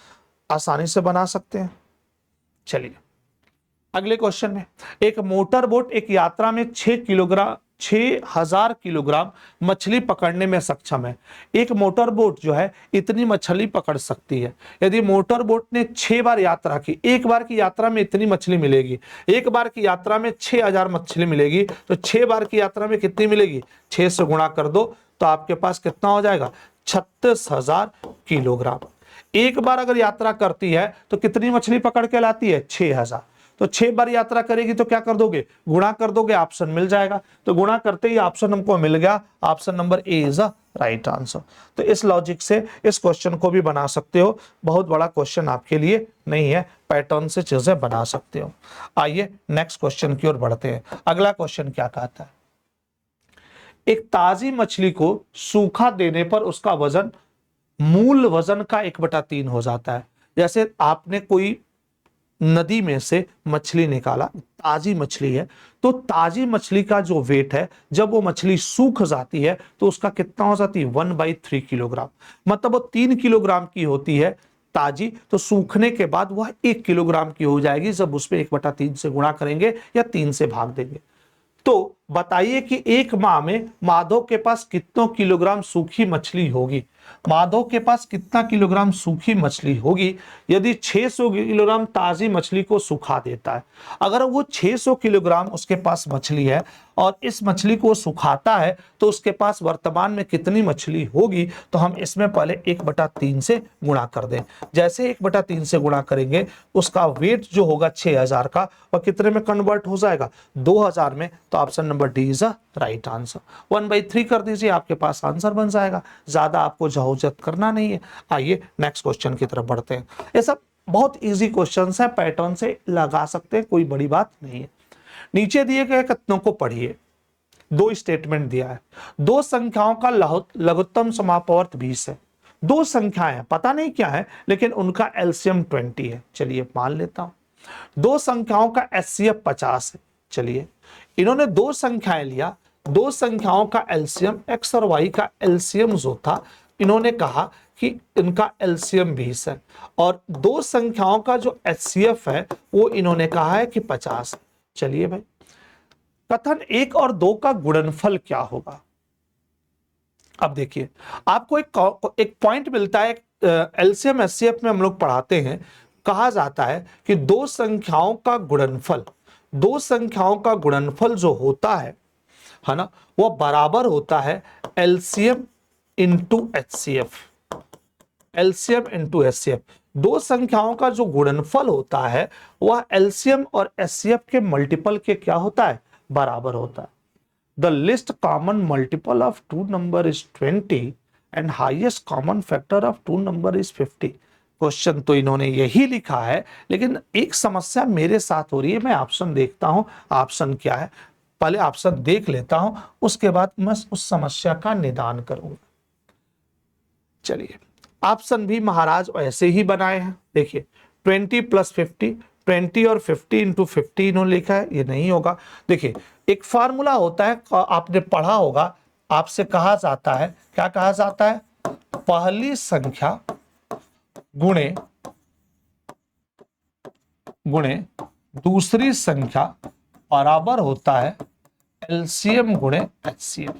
आसानी से बना सकते हैं। चलिए अगले क्वेश्चन में, एक मोटर बोट एक यात्रा में 6000 किलोग्राम मछली पकड़ने में सक्षम है। एक मोटर बोट जो है इतनी मछली पकड़ सकती है। यदि मोटर बोट ने 6 बार यात्रा की, एक बार की यात्रा में इतनी मछली मिलेगी, एक बार की यात्रा में 6000 मछली मिलेगी, तो 6 बार की यात्रा में कितनी मिलेगी, 6 से गुणा कर दो तो आपके पास कितना हो जाएगा, 36,000 किलोग्राम। एक बार अगर यात्रा करती है तो कितनी मछली पकड़ के लाती है, 6000। तो 6 बार यात्रा करेगी तो क्या कर दोगे, गुणा कर दोगे, ऑप्शन मिल जाएगा। तो गुणा करते ही ऑप्शन हमको मिल गया, option number A is the right answer. तो इस लॉजिक से इस क्वेश्चन को भी बना सकते हो। बहुत बड़ा क्वेश्चन आपके लिए नहीं है, पैटर्न से चीजें बना सकते हो। आइए नेक्स्ट क्वेश्चन की ओर बढ़ते हैं। अगला क्वेश्चन क्या कहता है, एक ताजी मछली को सूखा देने पर उसका वजन मूल वजन का 1/3 हो जाता है। जैसे आपने कोई नदी में से मछली निकाला, ताजी मछली है, तो ताजी मछली का जो वेट है जब वो मछली सूख जाती है तो उसका कितना हो जाती है, 1/3 किलोग्राम। मतलब वो 3 किलोग्राम की होती है ताजी, तो सूखने के बाद वह 1 किलोग्राम की हो जाएगी जब उसमें 1/3 से गुणा करेंगे या 3 से भाग देंगे। तो बताइए कि एक माह में माधव के पास कितनों किलोग्राम सूखी मछली होगी। माधव के पास कितना किलोग्राम सूखी मछली होगी यदि 600 किलोग्राम ताजी मछली को सुखा देता है। अगर वो 600 किलोग्राम उसके पास मछली है और इस मछली को सुखाता है तो उसके पास वर्तमान में कितनी मछली होगी। तो हम इसमें पहले 1/3 से गुणा कर दें। जैसे 1/3 से गुणा करेंगे उसका वेट जो होगा 6000 का, वह कितने में कन्वर्ट हो जाएगा, 2000 में। तो option number D is right answer. 1/3 कर दीजिए, आपके पास आंसर बन जाएगा। ज्यादा आपको जहूजत करना नहीं है। आइए नेक्स्ट क्वेश्चन की तरफ बढ़ते हैं। ये सब बहुत इजी क्वेश्चन है, पैटर्न से लगा सकते हैं, कोई बड़ी बात नहीं है। नीचे दिए गए कथनों को पढ़िए। 2 स्टेटमेंट दिया है, 2 संख्याओं का लघुत्तम समापवर्त 20 है। 2 संख्याएं पता नहीं क्या है लेकिन उनका एलसीएम 20 है। चलिए मान लेता हूं। 2 संख्याओं का एचसीएफ 50 है। चलिए इन्होंने 2 संख्याएं लिया, 2 संख्याओं का एलसीएम एक्स और वाई का एलसीएम जो था, इन्होंने कहा कि इनका एलसीएम 20 है और 2 संख्याओं का जो एचसीएफ है वो इन्होंने कहा है कि 50 है। चलिए भाई, कथन 1 और 2 का गुणनफल क्या होगा। अब देखिए आपको एक पॉइंट मिलता है, एलसीएम एचसीएफ में हम लोग पढ़ाते हैं, कहा जाता है कि 2 संख्याओं का गुणनफल, 2 संख्याओं का गुणनफल जो होता है ना, वो बराबर होता है LCM into HCF. LCM into HCF, 2 संख्याओं का जो गुणनफल होता है वह एलसीएम और एचसीएफ के मल्टीपल के क्या होता है, बराबर होता है। The least common multiple of 2 number is 20 and highest common factor of 2 number is 50। Question तो इन्होंने यही लिखा है लेकिन एक समस्या मेरे साथ हो रही है। मैं ऑप्शन देखता हूं, ऑप्शन क्या है, पहले ऑप्शन देख लेता हूं, उसके बाद मैं उस समस्या का निदान करूंगा। चलिए ऑप्शन भी महाराज ऐसे ही बनाए हैं। देखिए 20 + 50, 20 और 50 इंटू 50 इन्होंने लिखा है, ये नहीं होगा। देखिए एक फार्मूला होता है, आपने पढ़ा होगा, आपसे कहा जाता है, क्या कहा जाता है, पहली संख्या गुणे दूसरी संख्या बराबर होता है एलसीएम गुणे एचसीएफ।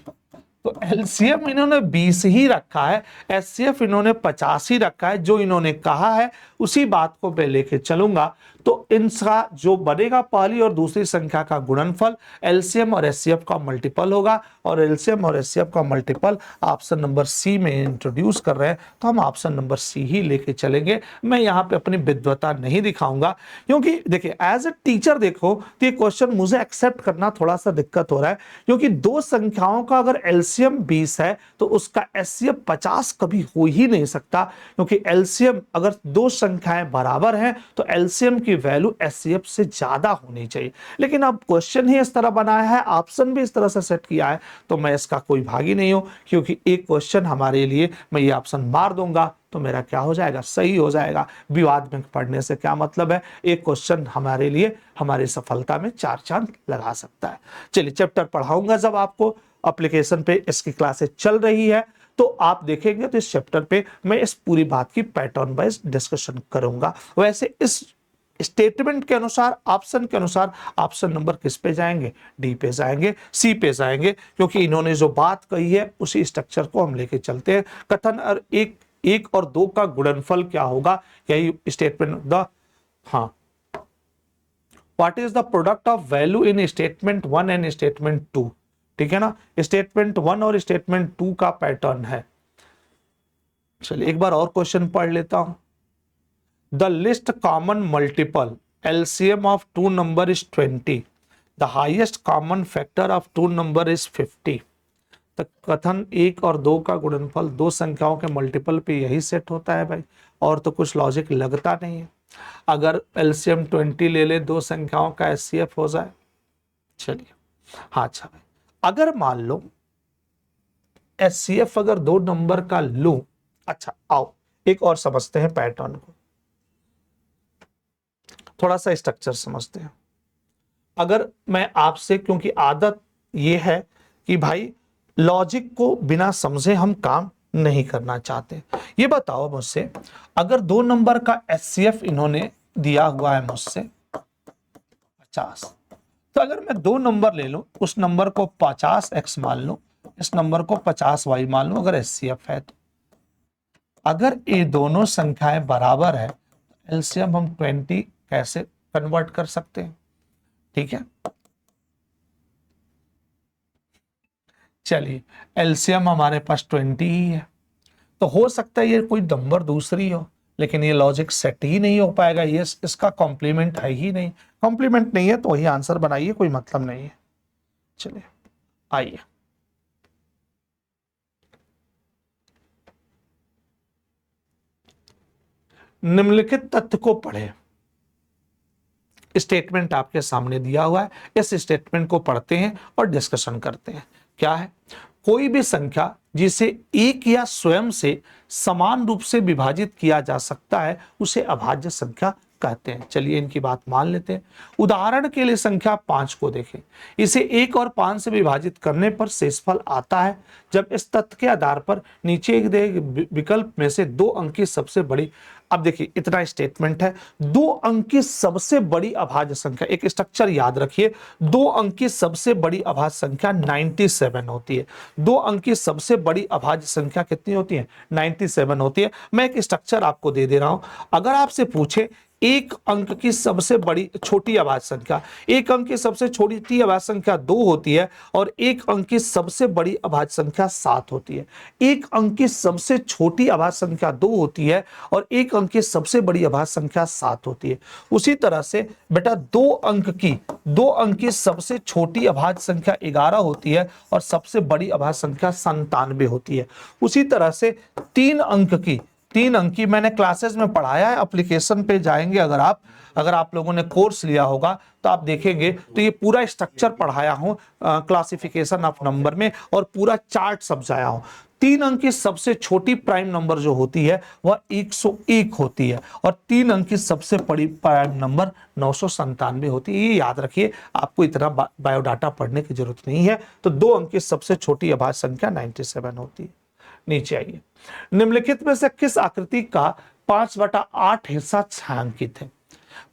तो एलसीएम इन्होंने 20 ही रखा है, एचसीएफ इन्होंने 50 ही रखा है। जो इन्होंने कहा है उसी बात को मैं लेके चलूंगा। तो इनका जो बनेगा पहली और दूसरी संख्या का गुणनफल एलसीएम और एचसीएफ का मल्टीपल होगा, और एलसीएम और एचसीएफ का मल्टीपल ऑप्शन नंबर सी में इंट्रोड्यूस कर रहे हैं, तो हम ऑप्शन नंबर सी ही लेके चलेंगे। मैं यहाँ पे अपनी विद्वता नहीं दिखाऊंगा, क्योंकि देखिए एज ए टीचर देखो तो ये क्वेश्चन मुझे एक्सेप्ट करना थोड़ा सा दिक्कत हो रहा है, क्योंकि दो संख्याओं का अगर एलसीएम 20 है तो उसका एचसीएफ 50 कभी हो ही नहीं सकता, क्योंकि एलसीएम अगर दो संख्याएं बराबर हैं तो एलसीएम की वैल्यू एचसीएफ से ज्यादा होनी चाहिए। लेकिन अब क्वेश्चन ही इस तरह बनाया है, ऑप्शन भी इस तरह से सेट किया है, तो मैं इसका कोई भागी नहीं हूं, क्योंकि एक क्वेश्चन हमारे लिए मैं ये ऑप्शन मार दूंगा तो मेरा क्या हो जाएगा, सही हो जाएगा। विवाद में पढ़ने से क्या मतलब है, एक क्वेश्चन हमारे लिए हमारी सफलता में 4 चांद लगा सकता है। चलिए चैप्टर पढ़ाऊंगा जब आपको एप्लीकेशन पे इसकी क्लासेस चल रही है तो आप देखेंगे, तो इस चैप्टर पे मैं इस पूरी बात की पैटर्न वाइज डिस्कशन करूंगा। वैसे इस स्टेटमेंट के अनुसार, ऑप्शन के अनुसार ऑप्शन नंबर किस पे जाएंगे, डी पे जाएंगे, सी पे जाएंगे, क्योंकि इन्होंने जो बात कही है उसी स्ट्रक्चर को हम लेके चलते हैं। कथन और एक और दो का गुणनफल क्या होगा, यही स्टेटमेंट द हाँ what is the product of value in statement 1 and statement 2, ठीक है ना। स्टेटमेंट 1 और स्टेटमेंट 2 का पैटर्न है। चलिए एक बार और क्वेश्चन पढ़ लेता हूं। The least common multiple LCM of two number is 20, the highest common factor of two number is 50। तो कथन 1 और 2 का गुणनफल दो संख्याओं के मल्टीपल पे यही सेट होता है भाई, और तो कुछ लॉजिक लगता नहीं है। अगर एलसीएम 20 ले ले, दो संख्याओं का एचसीएफ हो जाए। चलिए हाँ अच्छा भाई, अगर मान लो एचसीएफ अगर दो नंबर का लूं, अच्छा आओ एक और समझते हैं पैटर्न को, थोड़ा सा स्ट्रक्चर समझते हैं। अगर मैं आपसे, क्योंकि आदत ये है कि भाई लॉजिक को बिना समझे हम काम नहीं करना चाहते, ये बताओ मुझसे, अगर दो नंबर का एचसीएफ इन्होंने दिया हुआ है मुझसे 50, तो अगर मैं दो नंबर ले लूं, उस नंबर को 50x मान लूं, इस नंबर को 50y मान लूं, अगर एचसीएफ है तो अगर ये दोनों संख्याएं बराबर है तो एलसीएम हम 20 कैसे कन्वर्ट कर सकते हैं, ठीक है। चलिए एलसीएम हमारे पास 20 ही है, तो हो सकता है ये कोई नंबर दूसरी हो, लेकिन ये लॉजिक सेट ही नहीं हो पाएगा, ये इसका कॉम्प्लीमेंट है ही नहीं। कॉम्प्लीमेंट नहीं है तो वही आंसर बनाइए, कोई मतलब नहीं है। चलिए आइए निम्नलिखित तथ्य को पढ़े। स्टेटमेंट आपके सामने दिया हुआ है, इस स्टेटमेंट को पढ़ते हैं और डिस्कशन करते हैं। क्या है, कोई भी संख्या जिसे एक या स्वयं से समान रूप से विभाजित किया जा सकता है उसे अभाज्य संख्या कहते हैं। चलिए इनकी बात मान लेते हैं। उदाहरण के लिए संख्या 5 को देखें, इसे 1 और 5 से विभाजित करने पर शेषफल आता है जब इस तथ्य के आधार पर नीचे दिए विकल्प में से दो अंक की सबसे बड़ी, अब देखिए इतना स्टेटमेंट है, दो अंक की सबसे बड़ी अभाज्य संख्या, एक स्ट्रक्चर याद रखिए, दो अंक की सबसे बड़ी अभाज्य संख्या 97 होती है। दो अंक की सबसे बड़ी अभाज्य संख्या कितनी होती है, 97 होती है। मैं एक स्ट्रक्चर आपको दे दे रहा हूं, अगर आपसे पूछे एक अंक की सबसे बड़ी छोटी अभाज्य संख्या, एक अंक की सबसे छोटी अभाज्य संख्या 2 होती है और एक अंक की सबसे बड़ी अभाज्य संख्या 7 होती है। एक अंक की सबसे छोटी अभाज्य संख्या 2 होती है और एक अंक की सबसे बड़ी अभाज्य संख्या 7 होती है। उसी तरह से बेटा दो अंक की सबसे छोटी अभाज्य संख्या 11 होती है और सबसे बड़ी अभाज्य संख्या 97 होती है। उसी तरह से तीन अंक की मैंने क्लासेस में पढ़ाया है, एप्लीकेशन पे जाएंगे अगर आप लोगों ने कोर्स लिया होगा तो आप देखेंगे तो ये पूरा स्ट्रक्चर पढ़ाया हूं क्लासिफिकेशन ऑफ नंबर में, और पूरा चार्ट समझाया हूं। तीन अंक की सबसे छोटी प्राइम नंबर जो होती है वह 101 होती है और तीन अंक की सबसे बड़ी प्राइम नंबर 997 होती है। ये याद रखिए, आपको इतना बायोडाटा पढ़ने की जरूरत नहीं है। तो दो अंक की सबसे छोटी अभाज्य संख्या 97 होती है। नीचे आइए, निम्नलिखित में से किस आकृति का 5/8 हिस्सा छायांकित है।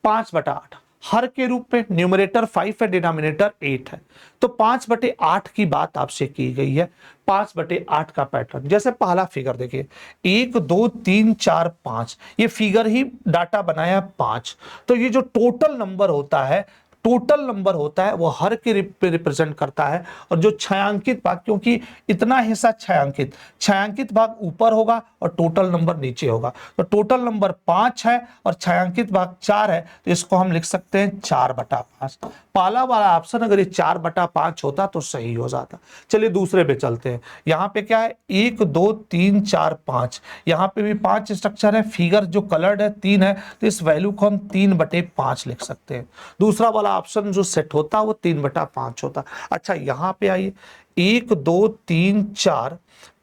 5/8 हर के रूप में, न्यूमरेटर 5 है, डिनोमिनेटर 8 है। तो 5/8 की बात आपसे की गई है। 5/8 का पैटर्न, जैसे पहला फिगर देखिए, 1 2 3 4 5, ये फिगर ही डाटा बनाया 5। तो ये जो टोटल नंबर होता है, टोटल नंबर होता है वो हर के रिप्रेजेंट करता है। और जो छायांकित भाग, क्योंकि इतना हिस्सा छायांकित भाग ऊपर होगा और टोटल नंबर नीचे होगा, तो टोटल नंबर 5 है और छायांकित भाग 4 है, तो इसको हम लिख सकते हैं 4/5। पहला वाला ऑप्शन अगर ये 4/5 होता तो सही हो जाता। चलिए दूसरे पे चलते हैं। यहाँ पे क्या है, 1 2 3 4 5, यहाँ पे भी 5 स्ट्रक्चर है, फिगर जो कलर्ड है 3 है, तो इस वैल्यू को हम 3/5 लिख सकते हैं। दूसरा वाला ऑप्शन जो सेट होता है वो 3/5 होता। अच्छा यहाँ पे आइए, 1 2 3 4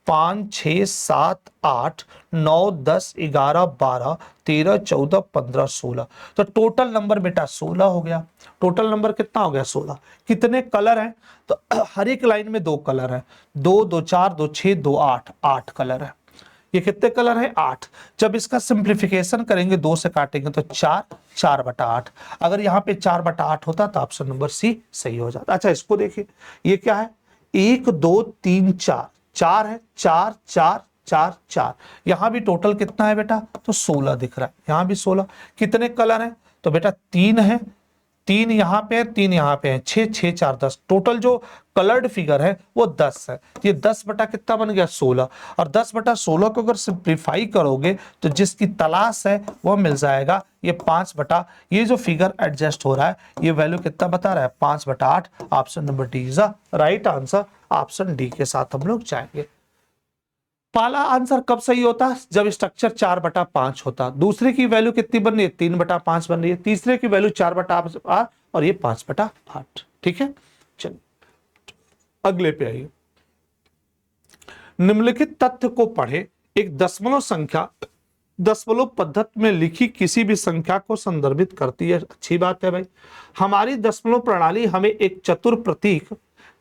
5 6 7 8 9 10 11 12 13 14 15 16, तो टोटल नंबर बेटा 16 हो गया। टोटल नंबर कितना हो गया, 16। कितने कलर हैं, तो हर एक लाइन में 2 कलर है, 2 2 4 2 6 2 8, 8 कलर है। ये कितने कलर है, 8। जब इसका सिंप्लीफिकेशन करेंगे, 2 से काटेंगे तो 4, 4/8। अगर यहाँ पे 4/8 होता तो ऑप्शन नंबर सी सही हो जाता। अच्छा इसको देखिए, ये क्या है, 1 2 3 4, 4 है, 4 4 4 4, यहां भी टोटल कितना है बेटा, तो 16 दिख रहा है, यहां भी 16। कितने कलर है, तो बेटा 3 है, 3 यहाँ पे है, 3 यहाँ पे है, 6 6 4 10, टोटल जो कलर्ड फिगर है वो 10 है। ये 10 बटा कितना बन गया, 16। और 10/16 को अगर सिंप्लीफाई करोगे तो जिसकी तलाश है वो मिल जाएगा, ये 5 ये जो फिगर एडजस्ट हो रहा है ये वैल्यू कितना बता रहा है, 5/8। Option number D is the right answer. Option D के साथ हम लोग जाएंगे। पहला आंसर कब सही होता, जब स्ट्रक्चर 4/5 होता। दूसरे की वैल्यू कितनी बन रही है, 3/5 बन रही है। तीसरे की वैल्यू 4/8 और ये 5/8। ठीक है, चलिए अगले पे आइए। निम्नलिखित तथ्य को पढ़े, एक दशमलव संख्या दशमलव पद्धति में लिखी किसी भी संख्या को संदर्भित करती है। अच्छी बात है भाई, हमारी दशमलव प्रणाली हमें एक चतुर प्रतीक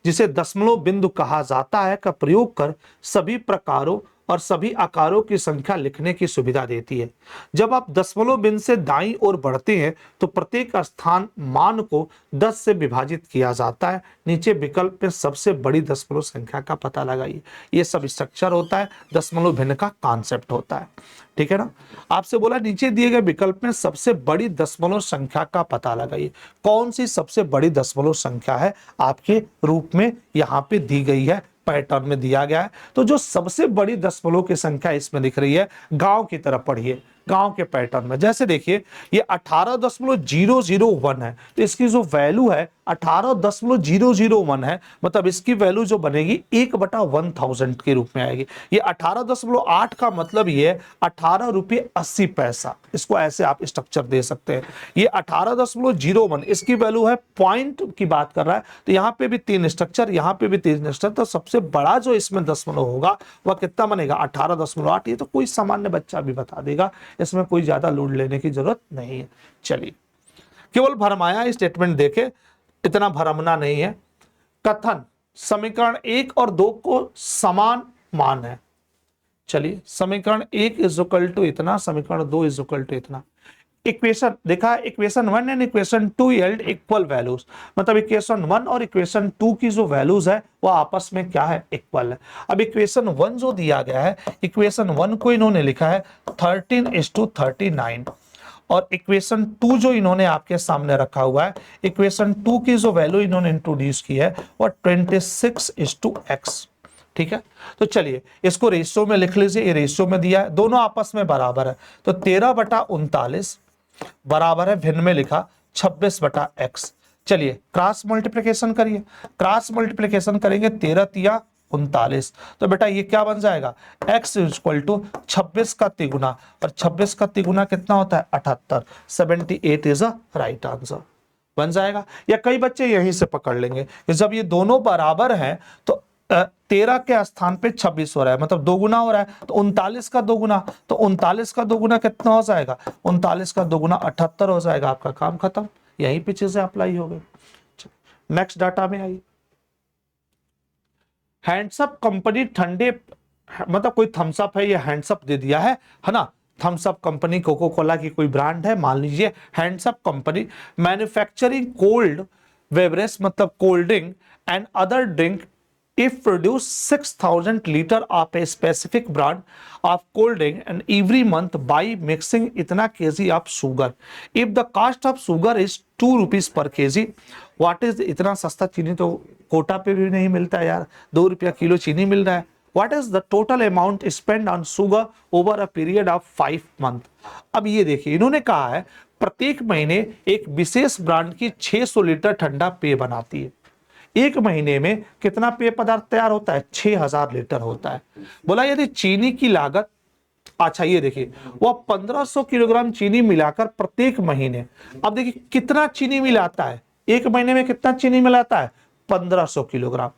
जिसे दशमलव बिंदु कहा जाता है का प्रयोग कर सभी प्रकारों और सभी आकारों की संख्या लिखने की सुविधा देती है। जब आप दशमलव बिंदु से दाईं ओर बढ़ते हैं तो प्रत्येक स्थान मान को 10 से विभाजित किया जाता है। नीचे विकल्प में सबसे बड़ी दशमलव संख्या का पता लगाइए। ये सब स्ट्रक्चर होता है, दशमलव भिन्न का कॉन्सेप्ट होता है। ठीक है ना, आपसे बोला नीचे दिए गए विकल्प में सबसे बड़ी दशमलव संख्या का पता लगाइए। कौन सी सबसे बड़ी दशमलव संख्या है, आपके रूप में यहाँ पे दी गई है, पैटर्न में दिया गया है। तो जो सबसे बड़ी दशमलव की संख्या इसमें दिख रही है, गांव की तरफ पढ़िए, गांव के पैटर्न में। जैसे देखिए ये 18.001 है, तो इसकी जो वैल्यू है 18.001 है, मतलब इसकी वैल्यू जो बनेगी 1/1000 के रूप में आएगी। ये 18.8 का मतलब ये 18 रुपये 80 पैसा, इसको ऐसे आप स्ट्रक्चर दे सकते हैं। ये 18.01 इसकी वैल्यू है, पॉइंट की बात कर रहा है, तो यहाँ पे भी 3 स्ट्रक्चर, यहाँ पे भी 3 स्ट्रक्चर, तो सबसे बड़ा जो इसमें दशमलव होगा वह कितना बनेगा, 18.8। ये तो कोई सामान्य बच्चा भी बता देगा, इसमें कोई ज्यादा लोड लेने की जरूरत नहीं है। चलिए केवल भरमाया स्टेटमेंट देखे, इतना भरमना नहीं है। कथन समीकरण 1 और 2 को समान मान है। चलिए समीकरण 1 इज इक्वल टू इतना, समीकरण 2 इज इक्वल टू इतना। इक्वेशन देखा, equation 1 and equation 2 yield equal values, मतलब इक्वेशन 1 और इक्वेशन 2 की जो वैल्यूज है वो आपस में क्या है, इक्वल है। अब इक्वेशन 1 जो दिया गया है, इक्वेशन 1 को इन्होंने लिखा है 13:39, और इक्वेशन 2 जो इन्होंने आपके सामने रखा हुआ है, इक्वेशन 2 की जो वैल्यू इन्होंने इंट्रोड्यूस की है वो 26:x। ठीक है, तो चलिए इसको रेशियो में लिख लीजिए, ये रेशियो में दिया है, दोनों आपस में बराबर है, तो 13/39 बराबर है, भिन्न में लिखा 26/x। चलिए क्रॉस मल्टीप्लिकेशन करिए, क्रॉस मल्टीप्लिकेशन करेंगे 13×3=39, तो बेटा ये क्या बन जाएगा, x इक्वल टू 26 का तिगुना, और 26 का तिगुना कितना होता है, 78। 78 इज अ राइट आंसर, बन जाएगा। या कई बच्चे यहीं से पकड़ लेंगे कि जब ये दोनों बराबर हैं तो 13 के स्थान पे 26 हो रहा है, मतलब 2 गुना हो रहा है, तो 39 का 2 गुना, तो 39 का 2 गुना कितना हो जाएगा, 39 का 2 गुना 78 हो जाएगा। आपका काम खत्म, यहीं पे चीजें अप्लाई हो गई। नेक्स्ट डाटा में आइए, हैंड्सअप कंपनी ठंडे, मतलब कोई थम्सअप है, ये हैंड्सअप दे दिया है ना, Thums up company, Coca Cola की कोई ब्रांड है, मान लीजिए hands up company, manufacturing cold beverage मतलब cold drink and other drink if produce 6,000 liter of a specific brand of cold drink and every month by mixing इतना kg of sugar, if the cost of sugar is 2 rupees per kg, what is, इतना सस्ता चीनी तो कोटा पे भी नहीं मिलता है यार, 2 रुपया किलो चीनी मिल रहा है। What is the total amount spent on sugar over a period of 5 month? अब ये देखिए, इन्होंने कहा है प्रत्येक महीने एक विशेष ब्रांड की 600 लीटर ठंडा पेय बनाती है। एक महीने में कितना पेय पदार्थ तैयार होता है? 6000 लीटर होता है। बोला यदि चीनी की लागत, अच्छा ये देखिए, वह 1500 किलोग्राम चीनी मिलाकर प्रत्येक महीने, अब देखिए कितना चीनी मिलाता है, एक महीने में कितना चीनी मिलाता है? 1500 किलोग्राम।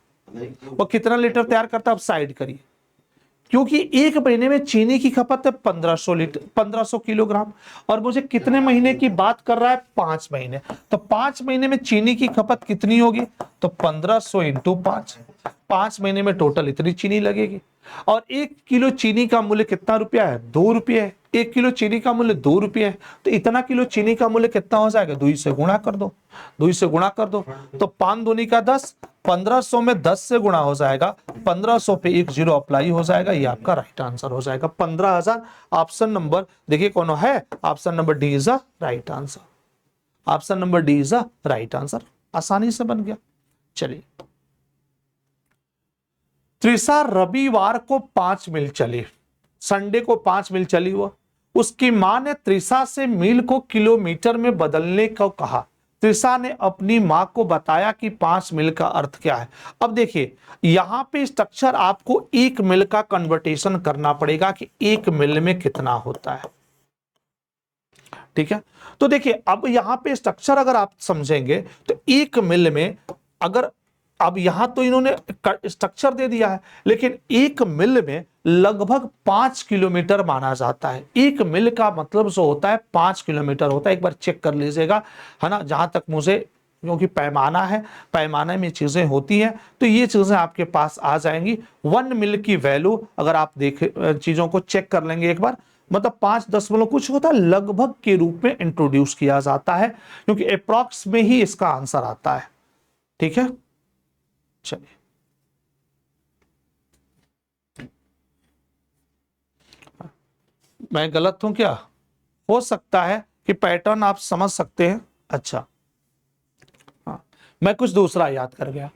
वो कितना लीटर तैयार करता है? अब साइड करिए, क्योंकि एक महीने में चीनी की खपत है 1500 लीटर, 1500 किलोग्राम, और मुझे कितने महीने की बात कर रहा है? 5 महीने। तो 5 महीने में चीनी की खपत कितनी होगी? तो 1500 इंटू 5 महीने में टोटल इतनी चीनी लगेगी। और 1 किलो चीनी का मूल्य कितना रुपया है? 2 रुपये है। 1 किलो चीनी का मूल्य 2 रुपये है, तो इतना किलो चीनी का मूल्य कितना हो जाएगा? 2 से गुणा कर दो, 2 से गुणा कर दो, तो 5 दूनी का 10, 1500 में 10 से गुणा हो जाएगा, 1500 पे 1 जीरो अप्लाई हो जाएगा, ये आपका राइट आंसर हो जाएगा 15,000। ऑप्शन नंबर देखिए कौन है? Option number D is a right answer. Option number D is a right answer, आसानी से बन गया। चलिए, त्रिशा रविवार को 5 मील चली, संडे को 5 मील चली, वो उसकी मां ने त्रिशा से मील को किलोमीटर में बदलने को कहा। त्रिशा ने अपनी मां को बताया कि 5 मील का अर्थ क्या है। अब देखिए यहां पे स्ट्रक्चर आपको 1 मील का कन्वर्टेशन करना पड़ेगा कि 1 मील में कितना होता है, ठीक है। तो देखिए अब यहां पे स्ट्रक्चर अगर आप समझेंगे तो 1 मील में, अगर अब यहां तो इन्होंने स्ट्रक्चर दे दिया है, लेकिन 1 मील में लगभग 5 किलोमीटर माना जाता है। 1 मील का मतलब जो होता है 5 किलोमीटर होता है। एक बार चेक कर लीजिएगा, है ना, जहां तक मुझे, क्योंकि पैमाना है, पैमाने में चीजें होती हैं, तो ये चीजें आपके पास आ जाएंगी। 1 मील की वैल्यू अगर आप देखें, चीजों को चेक कर लेंगे एक बार, मतलब 5 दशमलव कुछ होता है, लगभग के रूप में इंट्रोड्यूस किया जाता है, क्योंकि अप्रॉक्स में ही इसका आंसर आता है, ठीक है। चलिए, मैं गलत हूं क्या? हो सकता है कि पैटर्न आप समझ सकते हैं। अच्छा, हाँ, मैं कुछ दूसरा याद कर गया।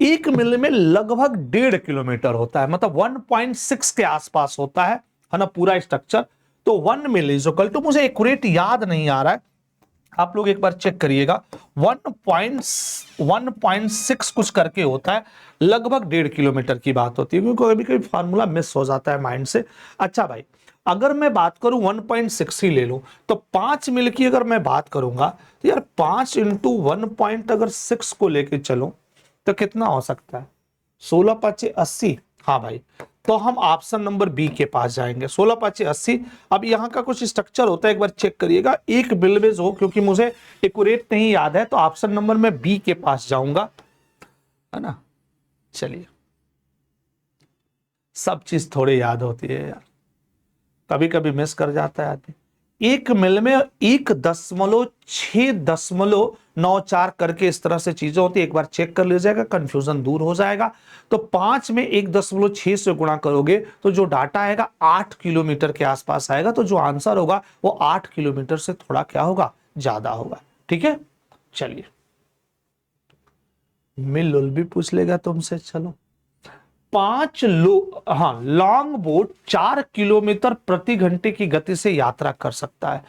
1 मील में लगभग 1.5 किलोमीटर होता है, मतलब 1.6 के आसपास होता है ना, पूरा स्ट्रक्चर। तो 1 मील इज इक्वल टू, मुझे एक्यूरेट याद नहीं आ रहा है, आप लोग एक बार चेक करिएगा, 1.6 कुछ करके होता है, लगभग 1.5 किलोमीटर की बात होती है, क्योंकि कभी कभी फार्मूला मिस हो जाता है माइंड से। अच्छा भाई, अगर मैं बात करूं 1.6 ही ले लूं, तो 5 मील की अगर मैं बात करूंगा तो यार 5 इंटू 1.6 को लेके चलो तो कितना हो सकता है? 16 पाँचे 80। हाँ भाई, तो हम ऑप्शन नंबर बी के पास जाएंगे, 16 पाँचे 80। अब यहाँ का कुछ स्ट्रक्चर होता है, एक बार चेक करिएगा, 1 मील में जो, क्योंकि मुझे एक्यूरेट नहीं याद है, तो ऑप्शन नंबर में बी के पास जाऊंगा, है ना। चलिए, सब चीज थोड़ी याद होती है यार, कभी कभी मिस कर जाता है आदमी। 1 मील में 1.694 करके इस तरह से चीजें होती है, एक बार चेक कर लीजिएगा, कंफ्यूजन दूर हो जाएगा। तो 5 में 1.6 से गुणा करोगे तो जो डाटा आएगा 8 किलोमीटर के आसपास आएगा, तो जो आंसर होगा वो 8 किलोमीटर से थोड़ा क्या होगा? ज्यादा होगा, ठीक है। चलिए, मिल भी पूछ लेगा तुमसे। चलो, 5 लॉन्ग बोट 4 किलोमीटर प्रति घंटे की गति से यात्रा कर सकता है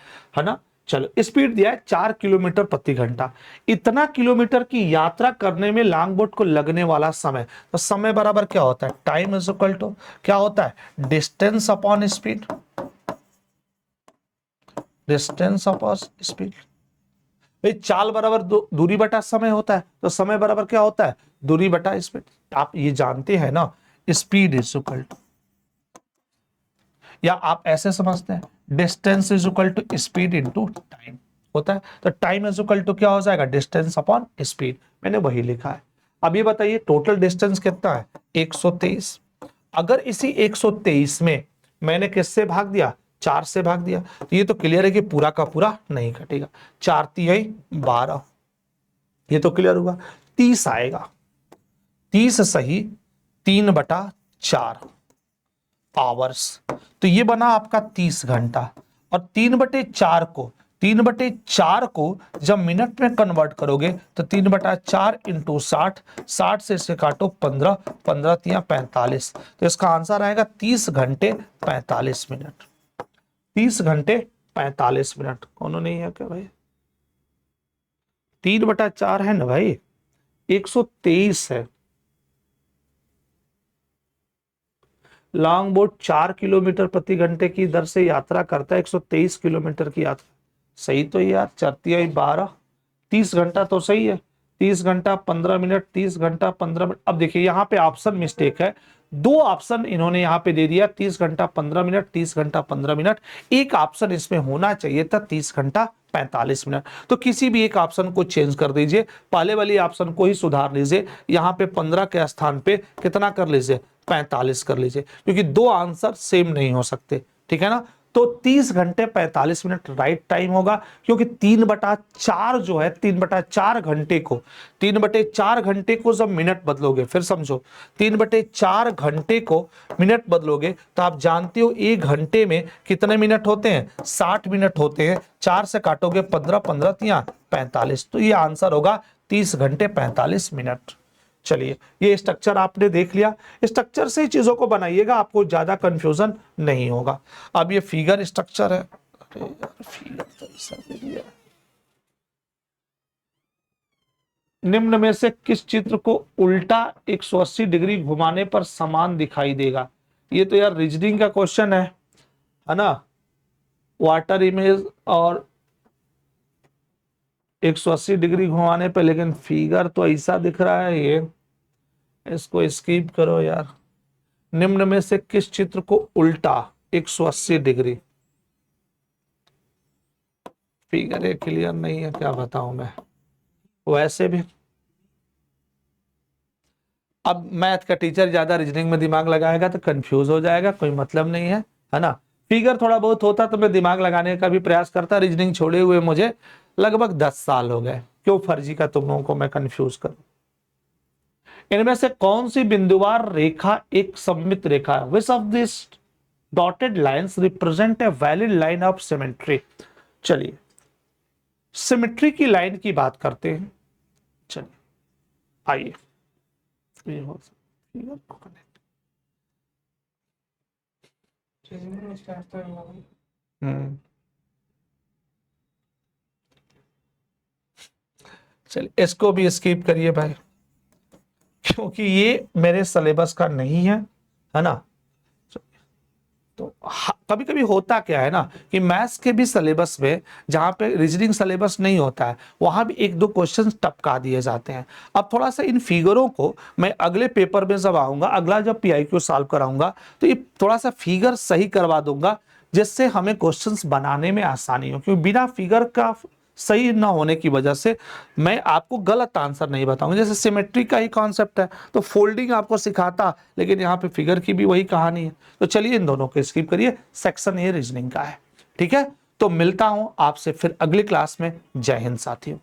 ना। चलो, स्पीड दिया है 4 किलोमीटर प्रति घंटा। इतना किलोमीटर की यात्रा करने में लॉन्ग बोट को लगने वाला समय, तो समय बराबर क्या होता है? टाइम इज इक्वल टू क्या होता है? Distance upon speed. Distance upon speed, भाई चाल बराबर दूरी बटा समय होता है, तो समय बराबर क्या होता है? दूरी बटा स्पीड। आप ये जानते हैं ना, स्पीड इज इक्वल टू, या आप ऐसे समझते हैं, distance is equal to speed into time होता है। तो टाइम इज इक्वल टू क्या हो जाएगा? Distance upon speed. मैंने वही लिखा है। अब ये बताइए टोटल डिस्टेंस कितना है? 123, अगर इसी 123 में मैंने किससे भाग दिया, 4 से भाग दिया, तो ये तो क्लियर है कि पूरा का पूरा नहीं घटेगा। 4 तिहाई 12, ये तो क्लियर हुआ। 30 आएगा, 30 सही 3/4 आवर्स, तो ये बना आपका 30 घंटा। और 3/4 को जब मिनट में कन्वर्ट करोगे तो 3/4 इंटू 60, 60 से इसे काटो 15, 15 तिया 45, तो इसका आंसर आएगा 30 घंटे 45 मिनट। 30 घंटे 45 मिनट। कौन नहीं है क्या भाई? 3/4 है ना भाई, 123 है। लॉन्ग बोट 4 किलोमीटर प्रति घंटे की दर से यात्रा करता है, 123 किलोमीटर की यात्रा। सही तो यार, 4 12, 30 घंटा तो सही है। 30 घंटा 15 मिनट, 30 घंटा 15 मिनट। अब देखिए यहाँ पे ऑप्शन मिस्टेक है, 2 ऑप्शन इन्होंने यहाँ पे दे दिया, 30 घंटा 15 मिनट, 30 घंटा 15 मिनट। एक ऑप्शन इसमें होना चाहिए था 30 घंटा 45 मिनट। तो किसी भी एक ऑप्शन को चेंज कर दीजिए, पहले वाली ऑप्शन को ही सुधार लीजिए। यहाँ पे 15 के स्थान पे कितना कर लीजिए, 45 कर लीजिए, क्योंकि 2 आंसर सेम नहीं हो सकते, ठीक है ना। तो 30 घंटे 45 मिनट राइट टाइम होगा, क्योंकि 3/4 जो है, 3/4 घंटे को, 3/4 घंटे को जब मिनट बदलोगे, फिर समझो 3/4 घंटे को मिनट बदलोगे तो आप जानते हो 1 घंटे में कितने मिनट होते हैं, 60 मिनट होते हैं। 4 से काटोगे 15, 15 तिया 45, तो ये आंसर होगा 30 घंटे 45 मिनट। चलिए, ये स्ट्रक्चर आपने देख लिया, स्ट्रक्चर से ही चीजों को बनाइएगा, आपको ज्यादा कंफ्यूजन नहीं होगा। अब ये फिगर स्ट्रक्चर है, अरे यार फिगर तो ऐसा दे दिया। निम्न में से किस चित्र को उल्टा 180 डिग्री घुमाने पर समान दिखाई देगा? ये तो यार रीजनिंग का क्वेश्चन है ना। वाटर इमेज और 180 डिग्री घुमाने पे, लेकिन फिगर तो ऐसा दिख रहा है, ये इसको स्किप करो यार। निम्न में से किस चित्र को उल्टा 180 डिग्री, फिगर ये क्लियर नहीं है, क्या बताऊं मैं। वैसे भी अब मैथ का टीचर ज्यादा रीजनिंग में दिमाग लगाएगा तो कंफ्यूज हो जाएगा, कोई मतलब नहीं है ना। फिगर थोड़ा बहुत होता तो मैं दिमाग लगाने का भी प्रयास करता। रीजनिंग छोड़े हुए मुझे लगभग 10 साल हो गए, क्यों फर्जी का तुम लोगों को मैं कंफ्यूज करूं। इनमें से कौन सी बिंदुवार रेखा एक सममित रेखा है? Which of this dotted lines represent a valid line of symmetry? चलिए, सिमेट्री की लाइन की बात करते हैं। चलिए आइए, चलिए इसको भी स्किप करिए भाई, क्योंकि ये मेरे सिलेबस का नहीं है ना। तो कभी कभी होता क्या है ना कि मैथ्स के भी सिलेबस में, जहां पे रीजनिंग सिलेबस नहीं होता है, वहां भी 1-2 क्वेश्चन टपका दिए जाते हैं। अब थोड़ा सा इन फिगरों को मैं अगले पेपर में जब आऊंगा, अगला जब PIQ सॉल्व कराऊंगा, तो ये थोड़ा सा फिगर सही करवा दूंगा, जिससे हमें क्वेश्चंस बनाने में आसानी हो। क्योंकि बिना फिगर का सही ना होने की वजह से मैं आपको गलत आंसर नहीं बताऊंगा। जैसे सिमेट्री का ही कॉन्सेप्ट है, तो फोल्डिंग आपको सिखाता, लेकिन यहाँ पे फिगर की भी वही कहानी है। तो चलिए इन दोनों को स्किप करिए, सेक्शन ये रीजनिंग का है, ठीक है। तो मिलता हूं आपसे फिर अगली क्लास में। जय हिंद साथियों।